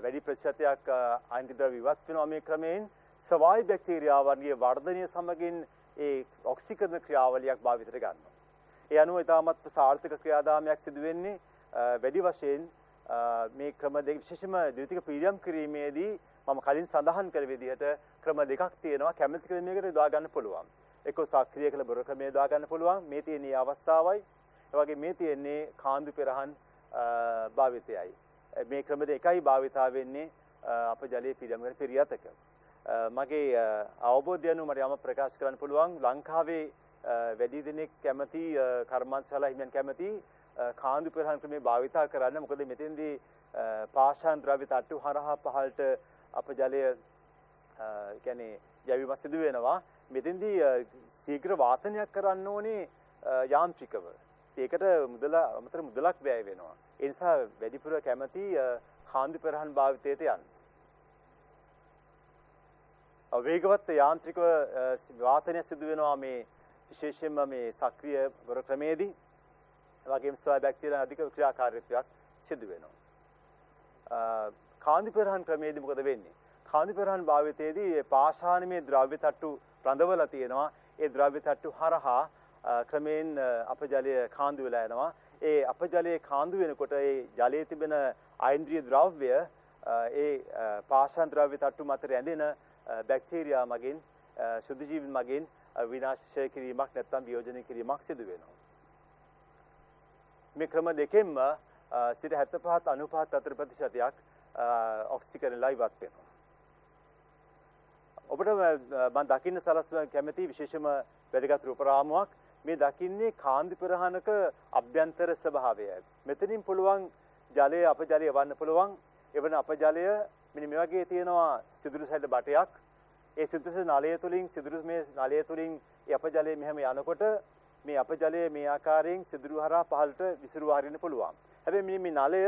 වැඩි ප්‍රතිශතයක් අයින්ද්‍රිය ද්‍රව්‍ය ඉවත් වෙනවා මේ ක්‍රමයෙන්. සවායු බැක්ටීරියාවන්ගේ වර්ධනය සමගින් ඒ ඔක්සිකරණ ක්‍රියාවලියක් භාවිතයට ගන්නවා. ඒ අනුව ඉතාමත් සාර්ථක ක්‍රියාදාමයක් සිදු වෙන්නේ. වැඩි වශයෙන් මේ ක්‍රම දෙක විශේෂම ද්විතීක පීඩම් කිරීමේදී මම කලින් සඳහන් කළ විදිහට ක්‍රම දෙකක් තියෙනවා. කැමැති ක්‍රමයකට යොදා ගන්න පුළුවන්. එක්ක සක්‍රිය කළ බොර ක්‍රමය යොදා ගන්න පුළුවන්. මේ තියෙන අවස්ථාවයි. ඒ වගේ මේ තියෙන්නේ කාන්දු පෙරහන් භාවිතයයි. මේ ක්‍රම දෙකයි භාවිතා වෙන්නේ අප ජලයේ පීඩම් කරන පෙරියතක. මගේ අවබෝධය අනුව මට යම ප්‍රකාශ කරන්න පුළුවන්. ලංකාවේ වැඩි දෙනෙක් කැමති කර්මාන්තශාලා හිමියන් කැමති කාන්දු පෙරහන් ක්‍රමය භාවිතා කරන්න. මොකද මෙතෙන්දී පාෂාණ ද්‍රව්‍ය තට්ටු හරහා පහළට අප ජලය කියන්නේ යැවීම සිදු වෙනවා. මෙතෙන්දී ශීඝ්‍ර වාතනයක් කරන්න ඕනේ යාන්ත්‍රිකව. ඒකට අමතර මුදලක් වැය වෙනවා. ඒ නිසා වැඩිපුර කැමති කාන්දු පෙරහන් භාවිතයට යන්න. වේගවත් යාන්ත්‍රික වාතනය සිදු වෙනවා මේ විශේෂයෙන්ම මේ සක්‍රීය වර ක්‍රමේදී. ඒ වගේම ස්වය බැක්ටීරියා අධික ක්‍රියාකාරීත්වයක් සිදු වෙනවා. කාන්දු පෙරහන් ක්‍රමේදී මොකද වෙන්නේ? කාන්දු පෙරහන් භාවිතයේදී පාෂාණමය ද්‍රව්‍ය තට්ටු රඳවලා තියෙනවා. ඒ ද්‍රව්‍ය තට්ටු හරහා ක්‍රමෙන් අපජලය කාන්දු වෙලා යනවා. ඒ අපජලයේ කාන්දු වෙනකොට ඒ ජලයේ තිබෙන අයින්ද්‍රිය ද්‍රව්‍ය ඒ පාෂාණ ද්‍රව්‍ය තට්ටු මත රැඳෙන බැක්ටීරියා මගින් සුද්ධ ජීවීන් මගින් විනාශ කිරීමක් නැත්නම් වියෝජනය කිරීමක් සිදු වෙනවා. මේ ක්‍රම දෙකෙන්ම 75-95% ඔක්සිජන්ලා ඉවත් වෙනවා. ඔබට මම දකින්න සලස්ව කැමති විශේෂම වැදගත් රූප රාමුවක් මේ දකින්නේ කාන්දු පෙරහනක අභ්‍යන්තර ස්වභාවයයි. මෙතනින් පුළුවන් ජලය අපජලය වන්න පුළුවන්. එවන අපජලය මෙන්න මේ වගේ තියෙනවා සිදුරු සැඩ බටයක්. ඒ සිදුරු නලය තුලින් සිදුරු මේ නලය තුලින් ඒ අපජලය මෙහෙම යනකොට මේ අපජලය මේ ආකාරයෙන් සිදුරු හරහා පහළට විසිරුවා හරින්න පුළුවන්. හැබැයි මේ නලය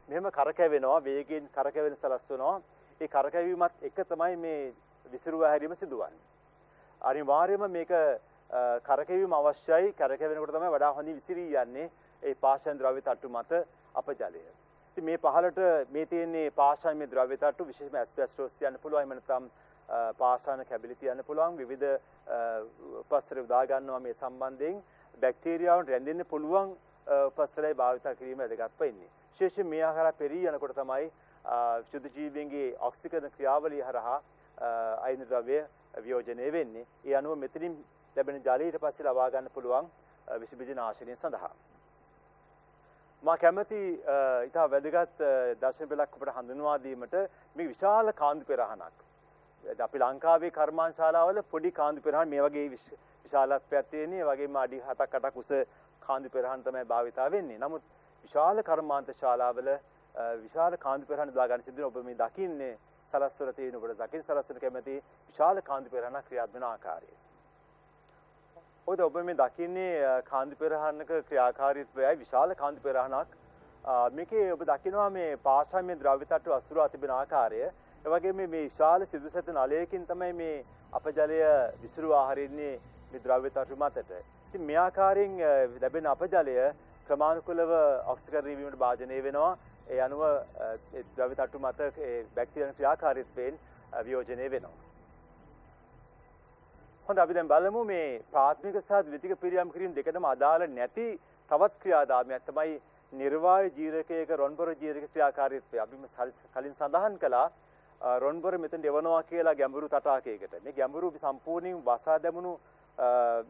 මෙහෙම කරකැවෙනවා, වේගයෙන් කරකැවෙන සලස්වනවා. ඒ කරකැවීමත් එක තමයි මේ විසිරුවා හැරීම සිදුවන්නේ. අනිවාර්යයෙන්ම මේක කරකැවීම අවශ්‍යයි. කරකැවෙනකොට තමයි වඩා හොඳින් විසිරී යන්නේ ඒ පාෂාණ ද්‍රව්‍ය තට්ටු මත අපජලය. ඉතින් මේ පහළට මේ තියෙන්නේ පාෂාණ ද්‍රව්‍ය තට්ටු විශේෂයෙන්ම ඇස්බෙස්ටෝස් කියන්න පුළුවන්. එහෙම නැත්නම් පාෂාණ කැබිලි කියන්න පුළුවන්. විවිධ උපස්තර උදා ගන්නවා මේ සම්බන්ධයෙන් බැක්ටීරියාවන් රැඳෙන්න පුළුවන් උපස්තරයි භාවිත කිරීම වැදගත් වෙන්නේ. විශේෂයෙන් මේ ආකාර පෙරී යනකොට තමයි සුද්ධ ජීවීන්ගේ ඔක්සිජන් ක්‍රියාවලිය හරහා අයින් ද්‍රව්‍ය වියෝජනය වෙන්නේ. ඒ අනුව මෙතනින් ලැබෙන ජලය ඊට පස්සේ ලබා ගන්න පුළුවන් විස බීජ නාශනය සඳහා. මා කැමති ඉතා වැදගත් දර්ශන පෙළක් අපට හඳුන්වා දීමට මේ විශාල කාන්දු පෙරහනක්. අපි ලංකාවේ කර්මාන්තශාලාවල පොඩි කාන්දු පෙරහන් මේ වගේ විශාලත්වයක් තියෙන. ඒ වගේම අඩි 7-8ක් උස කාන්දු පෙරහන් තමයි භාවිතා වෙන්නේ. නමුත් විශාල කර්මාන්තශාලාවල විශාල කාන්දු පෙරහන් දා ගන්න සිද්ධ වෙන ඔබ මේ දකින්නේ සලස්වල තියෙන ඔබට දකින්න සලස්වල කැමති විශාල කාන්දු පෙරහනක් ක්‍රියාත්මක වෙන ආකාරය. ඔබ මේ දකින්නේ කාන්දු පෙරහනක ක්‍රියාකාරීත්වයයි විශාල කාන්දු පෙරහනක්. මේකේ ඔබ දකිනවා මේ පාෂාණ ද්‍රව්‍ය තට්ටු අසුරා තිබෙන ආකාරය. ඒ වගේම මේ විශාල සිදුසැත නලයකින් තමයි මේ අපජලය විසිරුවා හරින්නේ මේ ද්‍රව්‍ය තට්ටු මතට. ඉතින් මේ ආකාරයෙන් ලැබෙන අපජලය ක්‍රමානුකූලව ඔක්සිජන් වීමට භාජනය වෙනවා. ඒ අනුව ද්‍රව්‍ය තට්ටු මත බැක්ටීරියාන ක්‍රියාකාරීත්වයෙන් වියෝජනය වෙනවා. හොඳ අපි දැන් බලමු මේ ප්‍රාථමික සහ ද්විතීක පිරියම් කිරීම දෙකටම අදාළ නැති තවත් ක්‍රියාදාමයක් තමයි නිර්වායු ජීරකයක රොන්බොර ජීරක ක්‍රියාකාරීත්වය. අපි කලින් සඳහන් කළා රොන්බොර මෙතන දෙවනවා කියලා ගැඹුරු තටාකයකට. මේ ගැඹුරු සම්පූර්ණයෙන් වසා දැමුණු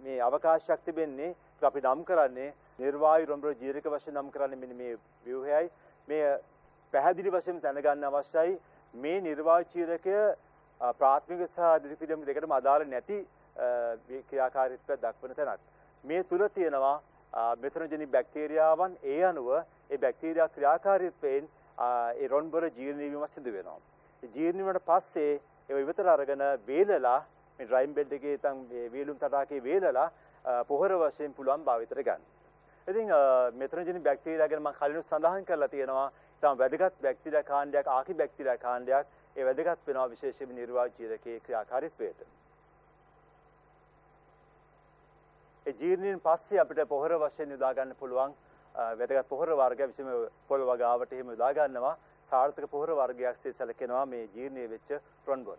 මේ අවකාශයක් තිබෙන්නේ අපි නම් කරන්නේ නිර්වායු රොන්බොර ජීරක වශයෙන් නම් කරන්නේ මෙන්න මේ ව්‍යුහයයි. මේ පැහැදිලි වශයෙන් දැනගන්න අවශ්‍යයි මේ නිර්වායු ජීරකය ප්‍රාථමික සහ ද්විතීක පිරියම් දෙකටම අදාළ නැති ක්‍රියාකාරීත්වයක් දක්වන තැනක්. මේ තුල තියෙනවා මෙතනොජෙනික් බැක්ටීරියාවන්. ඒ අනුව ඒ බැක්ටීරියා ක්‍රියාකාරීත්වයෙන් ඒ රොන්බොර ජීර්ණ වීම සිදු වෙනවා. ඒ ජීර්ණ වීමට පස්සේ ඒව ඉවතට අරගෙන වේලලා මේ ඩ්‍රයිම් බෙඩ් එකේ තන් වේලුම් තටාකේ වේලලා පොහොර වශයෙන් පුළුවන් භාවිතයට ගන්න. ඉතින් මෙතනොජෙනික් බැක්ටීරියා ගැන මම කලින් සඳහන් කරලා තියෙනවා. තම වැදගත් බැක්ටීරියා කාණ්ඩයක් ආකි බැක්ටීරියා කාණ්ඩයක් ඒ වැදගත් වෙනවා විශේෂයෙන්ම නිර්වායු ජීරකයේ ක්‍රියාකාරීත්වයට. ඒ ජීර්ණයෙන් පස්සේ අපිට පොහොර වශයෙන් යොදා ගන්න පුළුවන් වැදගත් පොහොර වර්ග විශේෂම පොල් වගාවට එහෙම යොදා ගන්නවා. සාර්ථක පොහොර වර්ගයක්සේ සැලකෙනවා මේ ජීර්ණය වෙච්ච රොන්බොර.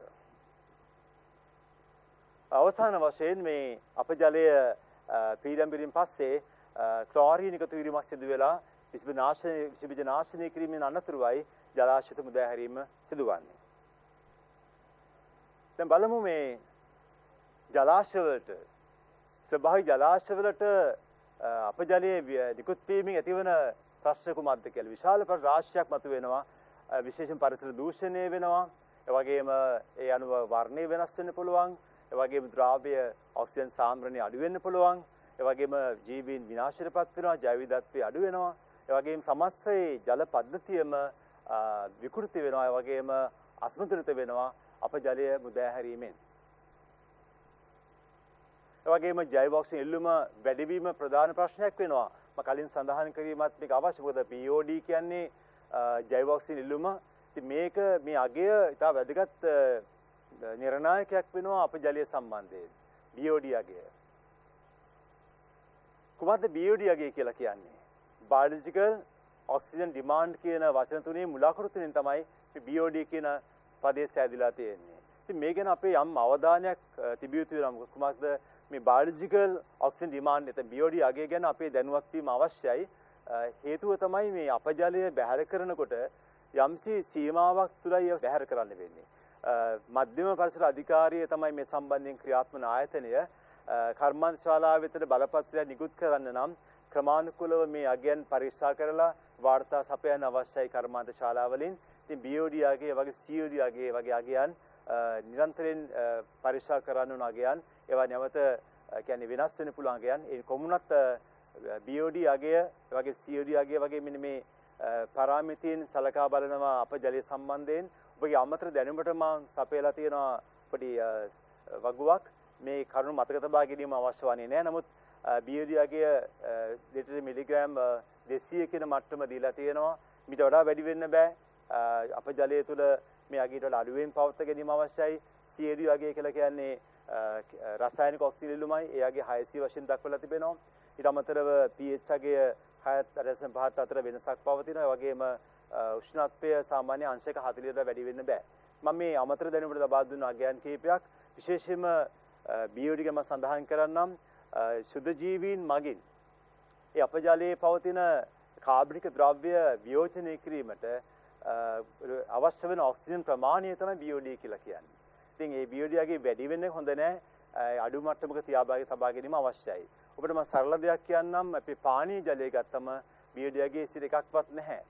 අවසාන වශයෙන් මේ අපජලය පීඩම් පිරීම පස්සේ ක්ලෝරින් එකතු වීමක් සිදු වෙලා විස බීජ නාශනය කිරීමෙන් අනතුරුවයි ජලාශයට මුදා හැරීම සිදුවන්නේ. දැන් බලමු මේ ජලාශවලට ස්වභාවික ජලාශවලට අපජලයේ නිකුත් වීමෙන් ඇතිවන ප්‍රශ්න කුමක්ද කියලා විශාල රාශියක් මතුවෙනවා. විශේෂයෙන් පරිසර දූෂණය වෙනවා. ඒ වගේම ඒ අනුව වර්ණය වෙනස් වෙන්න පුළුවන්. ඒ වගේම ද්‍රව්‍ය ඔක්සිජන් සාන්ද්‍රණය අඩු වෙන්න පුළුවන්. ඒ වගේම ජීවීන් විනාශයටපත් වෙනවා. ජෛව විවිධත්වය අඩු වෙනවා. ඒ වගේම සමස්තයේ ජල පද්ධතියම විකෘති වෙනවා. ඒ වගේම අසමතුලිත වෙනවා අපජලය මුදා හැරීමෙන්. ඒ වගේම ජෛව ඔක්සිජන් ඉල්ලුම වැඩිවීම ප්‍රධාන ප්‍රශ්නයක් වෙනවා. මම කලින් සඳහන් කිරීමත් මේක අවශ්‍ය. මොකද POD කියන්නේ ජෛව ඔක්සිජන් ඉල්ලුම. ඉතින් මේක මේ අගය ඉතා වැදගත් නිර්ණායකයක් වෙනවා අප ජලය සම්බන්ධයෙන්. BOD අගය. කුමක්ද BOD අගය කියලා කියන්නේ? Biological Oxygen Demand කියන වචන තුනේ මුලාකරු තුනෙන් තමයි මේ BOD කියන පදේ සෑදිලා තියෙන්නේ. ඉතින් මේ ගැන අපේ යම් අවධානයක් තිබිය යුතු වෙනවා. කුමක්ද මේ Biological Oxygen Demand නැත්නම් BOD අගය ගැන අපේ දැනුවත් වීම අවශ්‍යයි. හේතුව තමයි මේ අපජලය බැහැර කරනකොට යම්සි සීමාවක් තුලයි බැහැර කරන්න වෙන්නේ. මධ්‍යම පරිසර අධිකාරිය තමයි මේ සම්බන්ධයෙන් ක්‍රියාත්මක ආයතනය. කර්මාන්ත ශාලාව වෙතට බලපත්‍රය නිකුත් කරන්න නම් ක්‍රමානුකූලව මේ අගයන් පරීක්ෂා කරලා වාර්තා සපයන්න අවශ්‍යයි කර්මාන්ත ශාලාවලින්. ඉතින් BOD අගය වගේ COD අගය වගේ අගයන් නිරන්තරයෙන් පරීක්ෂා කරන්න ඕන අගයන්. ඒවා නැවත කියන්නේ වෙනස් වෙන්න පුළුවන් අගයන්. ඒ කොමුණත් BOD අගය වගේ COD අගය වගේ මෙන්න මේ පාරාමිතීන් සලකා බලනවා අප ජලය සම්බන්ධයෙන්. ඔබගේ අමතර දැනුමට මම සපයලා තියෙනවා පොඩි වගුවක්. මේ කරුණු මතක තබා ගැනීම අවශ්‍ය වන්නේ නැහැ. නමුත් BOD අගය ලිටර් මිලිග්‍රෑම් 200 කියන මට්ටම දීලා තියෙනවා. මීට වඩා වැඩි වෙන්න බෑ. අප ජලය තුල මේ අගයට වඩා අඩුවෙන් පවත්වා ගැනීම අවශ්‍යයි. COD අගය කියලා කියන්නේ රසායනික ඔක්සිජන් ඉල්ලුමයි. ඒ අගය 600 වශයෙන් දක්වලා තිබෙනවා. ඊට අමතරව pH අගය 6.5 අතර වෙනසක් පවතිනවා. ඒ වගේම උෂ්ණත්වය සාමාන්‍ය අංශයක 40ට වැඩි වෙන්න බෑ. මම මේ අමතර දැනුමට ලබා දුන්න අගයන් කිහිපයක් විශේෂයෙන්ම BOD ගැන සඳහන් කරන්නම්. ශුද්ධ ජීවීන් මගින් ඒ අපජලයේ පවතින කාබනික ද්‍රව්‍ය වියෝජනය කිරීමට අවශ්‍ය වෙන ඔක්සිජන් ප්‍රමාණය තමයි BOD කියලා කියන්නේ. ඉතින් මේ BOD අගේ වැඩි වෙන්නේ හොඳ නැහැ. අඩු මට්ටමක තබා ගැනීම අවශ්‍යයි. ඔබට මම සරල දෙයක් කියන්නම්. අපි පානීය ජලය ගත්තම BOD අගේ 1%ක්වත් නැහැ.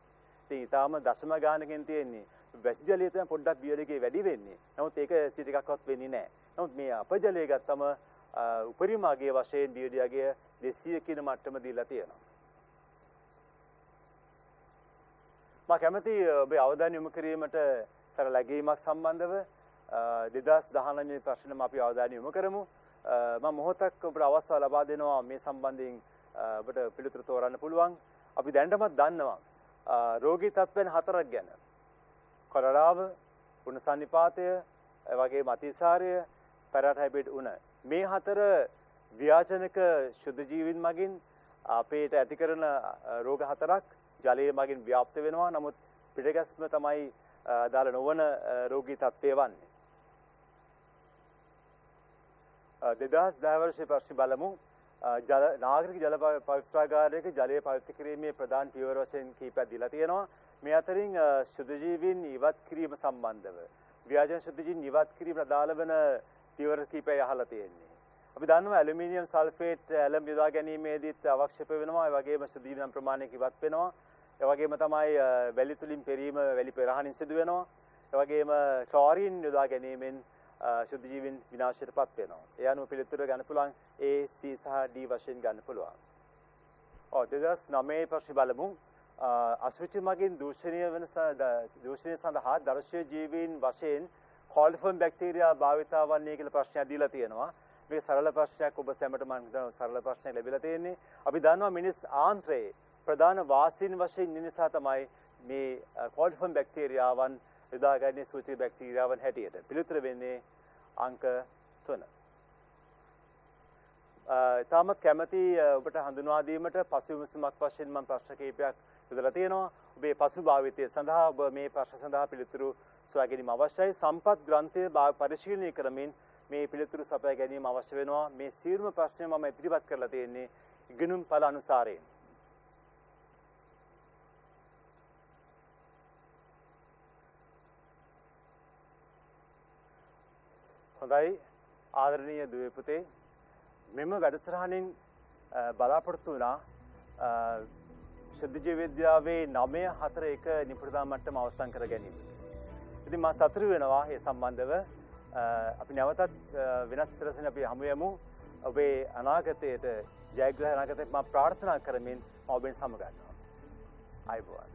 ඉතින් ඊටාම දශම ගානකින් තියෙන්නේ. වැසි ජලය තමයි පොඩ්ඩක් BOD එකේ වැඩි වෙන්නේ. නමුත් ඒක 1%ක්වත් වෙන්නේ නැහැ. නමුත් මේ අපජලය ගත්තම උපරිම අගයේ වශයෙන් BOD අගය 200 කියන මට්ටම දීලා තියෙනවා. මම කැමති ඔබේ අවධානය යොමු කිරීමට සරල ලැබීමක් සම්බන්ධව 2019 ප්‍රශ්නෙම අපි අවධානය යොමු කරමු. මම මොහොතක් ඔබට අවස්ථාව ලබා දෙනවා මේ සම්බන්ධයෙන් ඔබට පිළිතුරු තෝරන්න පුළුවන්. අපි දැනටමත් දන්නවා රෝගී තත්ත්වයන් 4ක් ගැන. කොලරාව, උණ සන්නිපාතය, වගේම අතිසාරය, පැරාටයිෆයිඩ් උණ. මේ 4 ව්‍යාජනක ශුද්ධ ජීවීන් මගින් අපේට ඇති කරන රෝග 4ක් ජලය මගින් ව්‍යාප්ත වෙනවා. නමුත් පිටගැස්ම තමයි දාලා නොවන රෝගී තත්ත්වය වන්නේ. 2010 වර්ෂයේ පස්සේ බලමු නාගරික ජල පවිත්‍රාගාරයක ජලය පවිත්‍ර කිරීමේ ප්‍රධාන පියවර වශයෙන් කීපයක් දීලා තියෙනවා. මේ අතරින් ශුද්ධ ජීවීන් ඉවත් කිරීම සම්බන්ධව ව්‍යාජන ශුද්ධ ජීවීන් ඉවත් කිරීමට අදාළ වෙන පියවර කීපය අහලා තියෙන්නේ. අපි දන්නවා ඇලුමිනියම් සල්ෆේට් ඇලම් යොදා ගැනීමේදීත් අවශ්‍යප වෙනවා. ඒ වගේම ශුද්ධ ජීවීන් ප්‍රමාණයක් ඉවත් වෙනවා. ඒ වගේම තමයි වැලි තුලින් පෙරීම වැලි පෙරහනින් සිදු වෙනවා. ඒ වගේම ක්ලෝරින් යොදා ගැනීමෙන් ශුද්ධ ජීවීන් විනාශයටපත් වෙනවා. ඒ අනුව පිළිතුර ගන්න පුළුවන් A, C සහ D වශයෙන් ගන්න පුළුවන්. 2009 පස්සේ බලමු අසුචි මගින් දූෂණය සඳහා දර්ශය ජීවීන් වශයෙන් කොලිෆෝම් බැක්ටීරියා භාවිතා වන්නේ කියලා ප්‍රශ්නයක් දීලා තියෙනවා. මේ සරල ප්‍රශ්නයක් ඔබ සැමට මම හිතනවා සරල ප්‍රශ්නයක් ලැබිලා තියෙන්නේ. අපි දන්නවා මිනිස් ආන්ත්‍රයේ ප්‍රධාන වාසීන් වශයෙන් ඉන්න නිසා තමයි මේ කොලිෆෝම් බැක්ටීරියාවන් යොදාගන්නේ සූචි බැක්ටීරියාවන් හැටියට. පිළිතුර වෙන්නේ අංක 3. තාමත් කැමැති ඔබට හඳුන්වා දීමට පසු විමසුමක් වශයෙන් මම ප්‍රශ්න කිහිපයක් යොදලා තියෙනවා. ඔබේ පසුභාවිතය සඳහා ඔබ මේ ප්‍රශ්න සඳහා පිළිතුරු සොයා ගැනීම අවශ්‍යයි. සම්පත් ග්‍රන්ථය පරිශීලනය කරමින් මේ පිළිතුරු සපයා ගැනීම අවශ්‍ය වෙනවා. මේ සියලුම ප්‍රශ්න මම ඉදිරිපත් කරලා තියෙන්නේ ඉගෙනුම් ඵල අනුසාරයෙන්. හොඳයි ආදරණීය දුවේ පුතේ, මෙම වැඩසටහනින් බලාපොරොත්තු වුණා ශුද්ධ ජීව විද්‍යාවේ 9.41 නිපුණතා මට්ටම අවසන් කර ගැනීම. ඉතින් මම සතුටු වෙනවා මේ සම්බන්ධව. අපි නැවතත් වෙනස් ප්‍රශ්න අපි හමු යමු. ඔබේ අනාගතයට ජයග්‍රහ අනාගතයට මම ප්‍රාර්ථනා කරමින් මම ඔබෙන් සමගන්නවා. ආයුබෝවන්.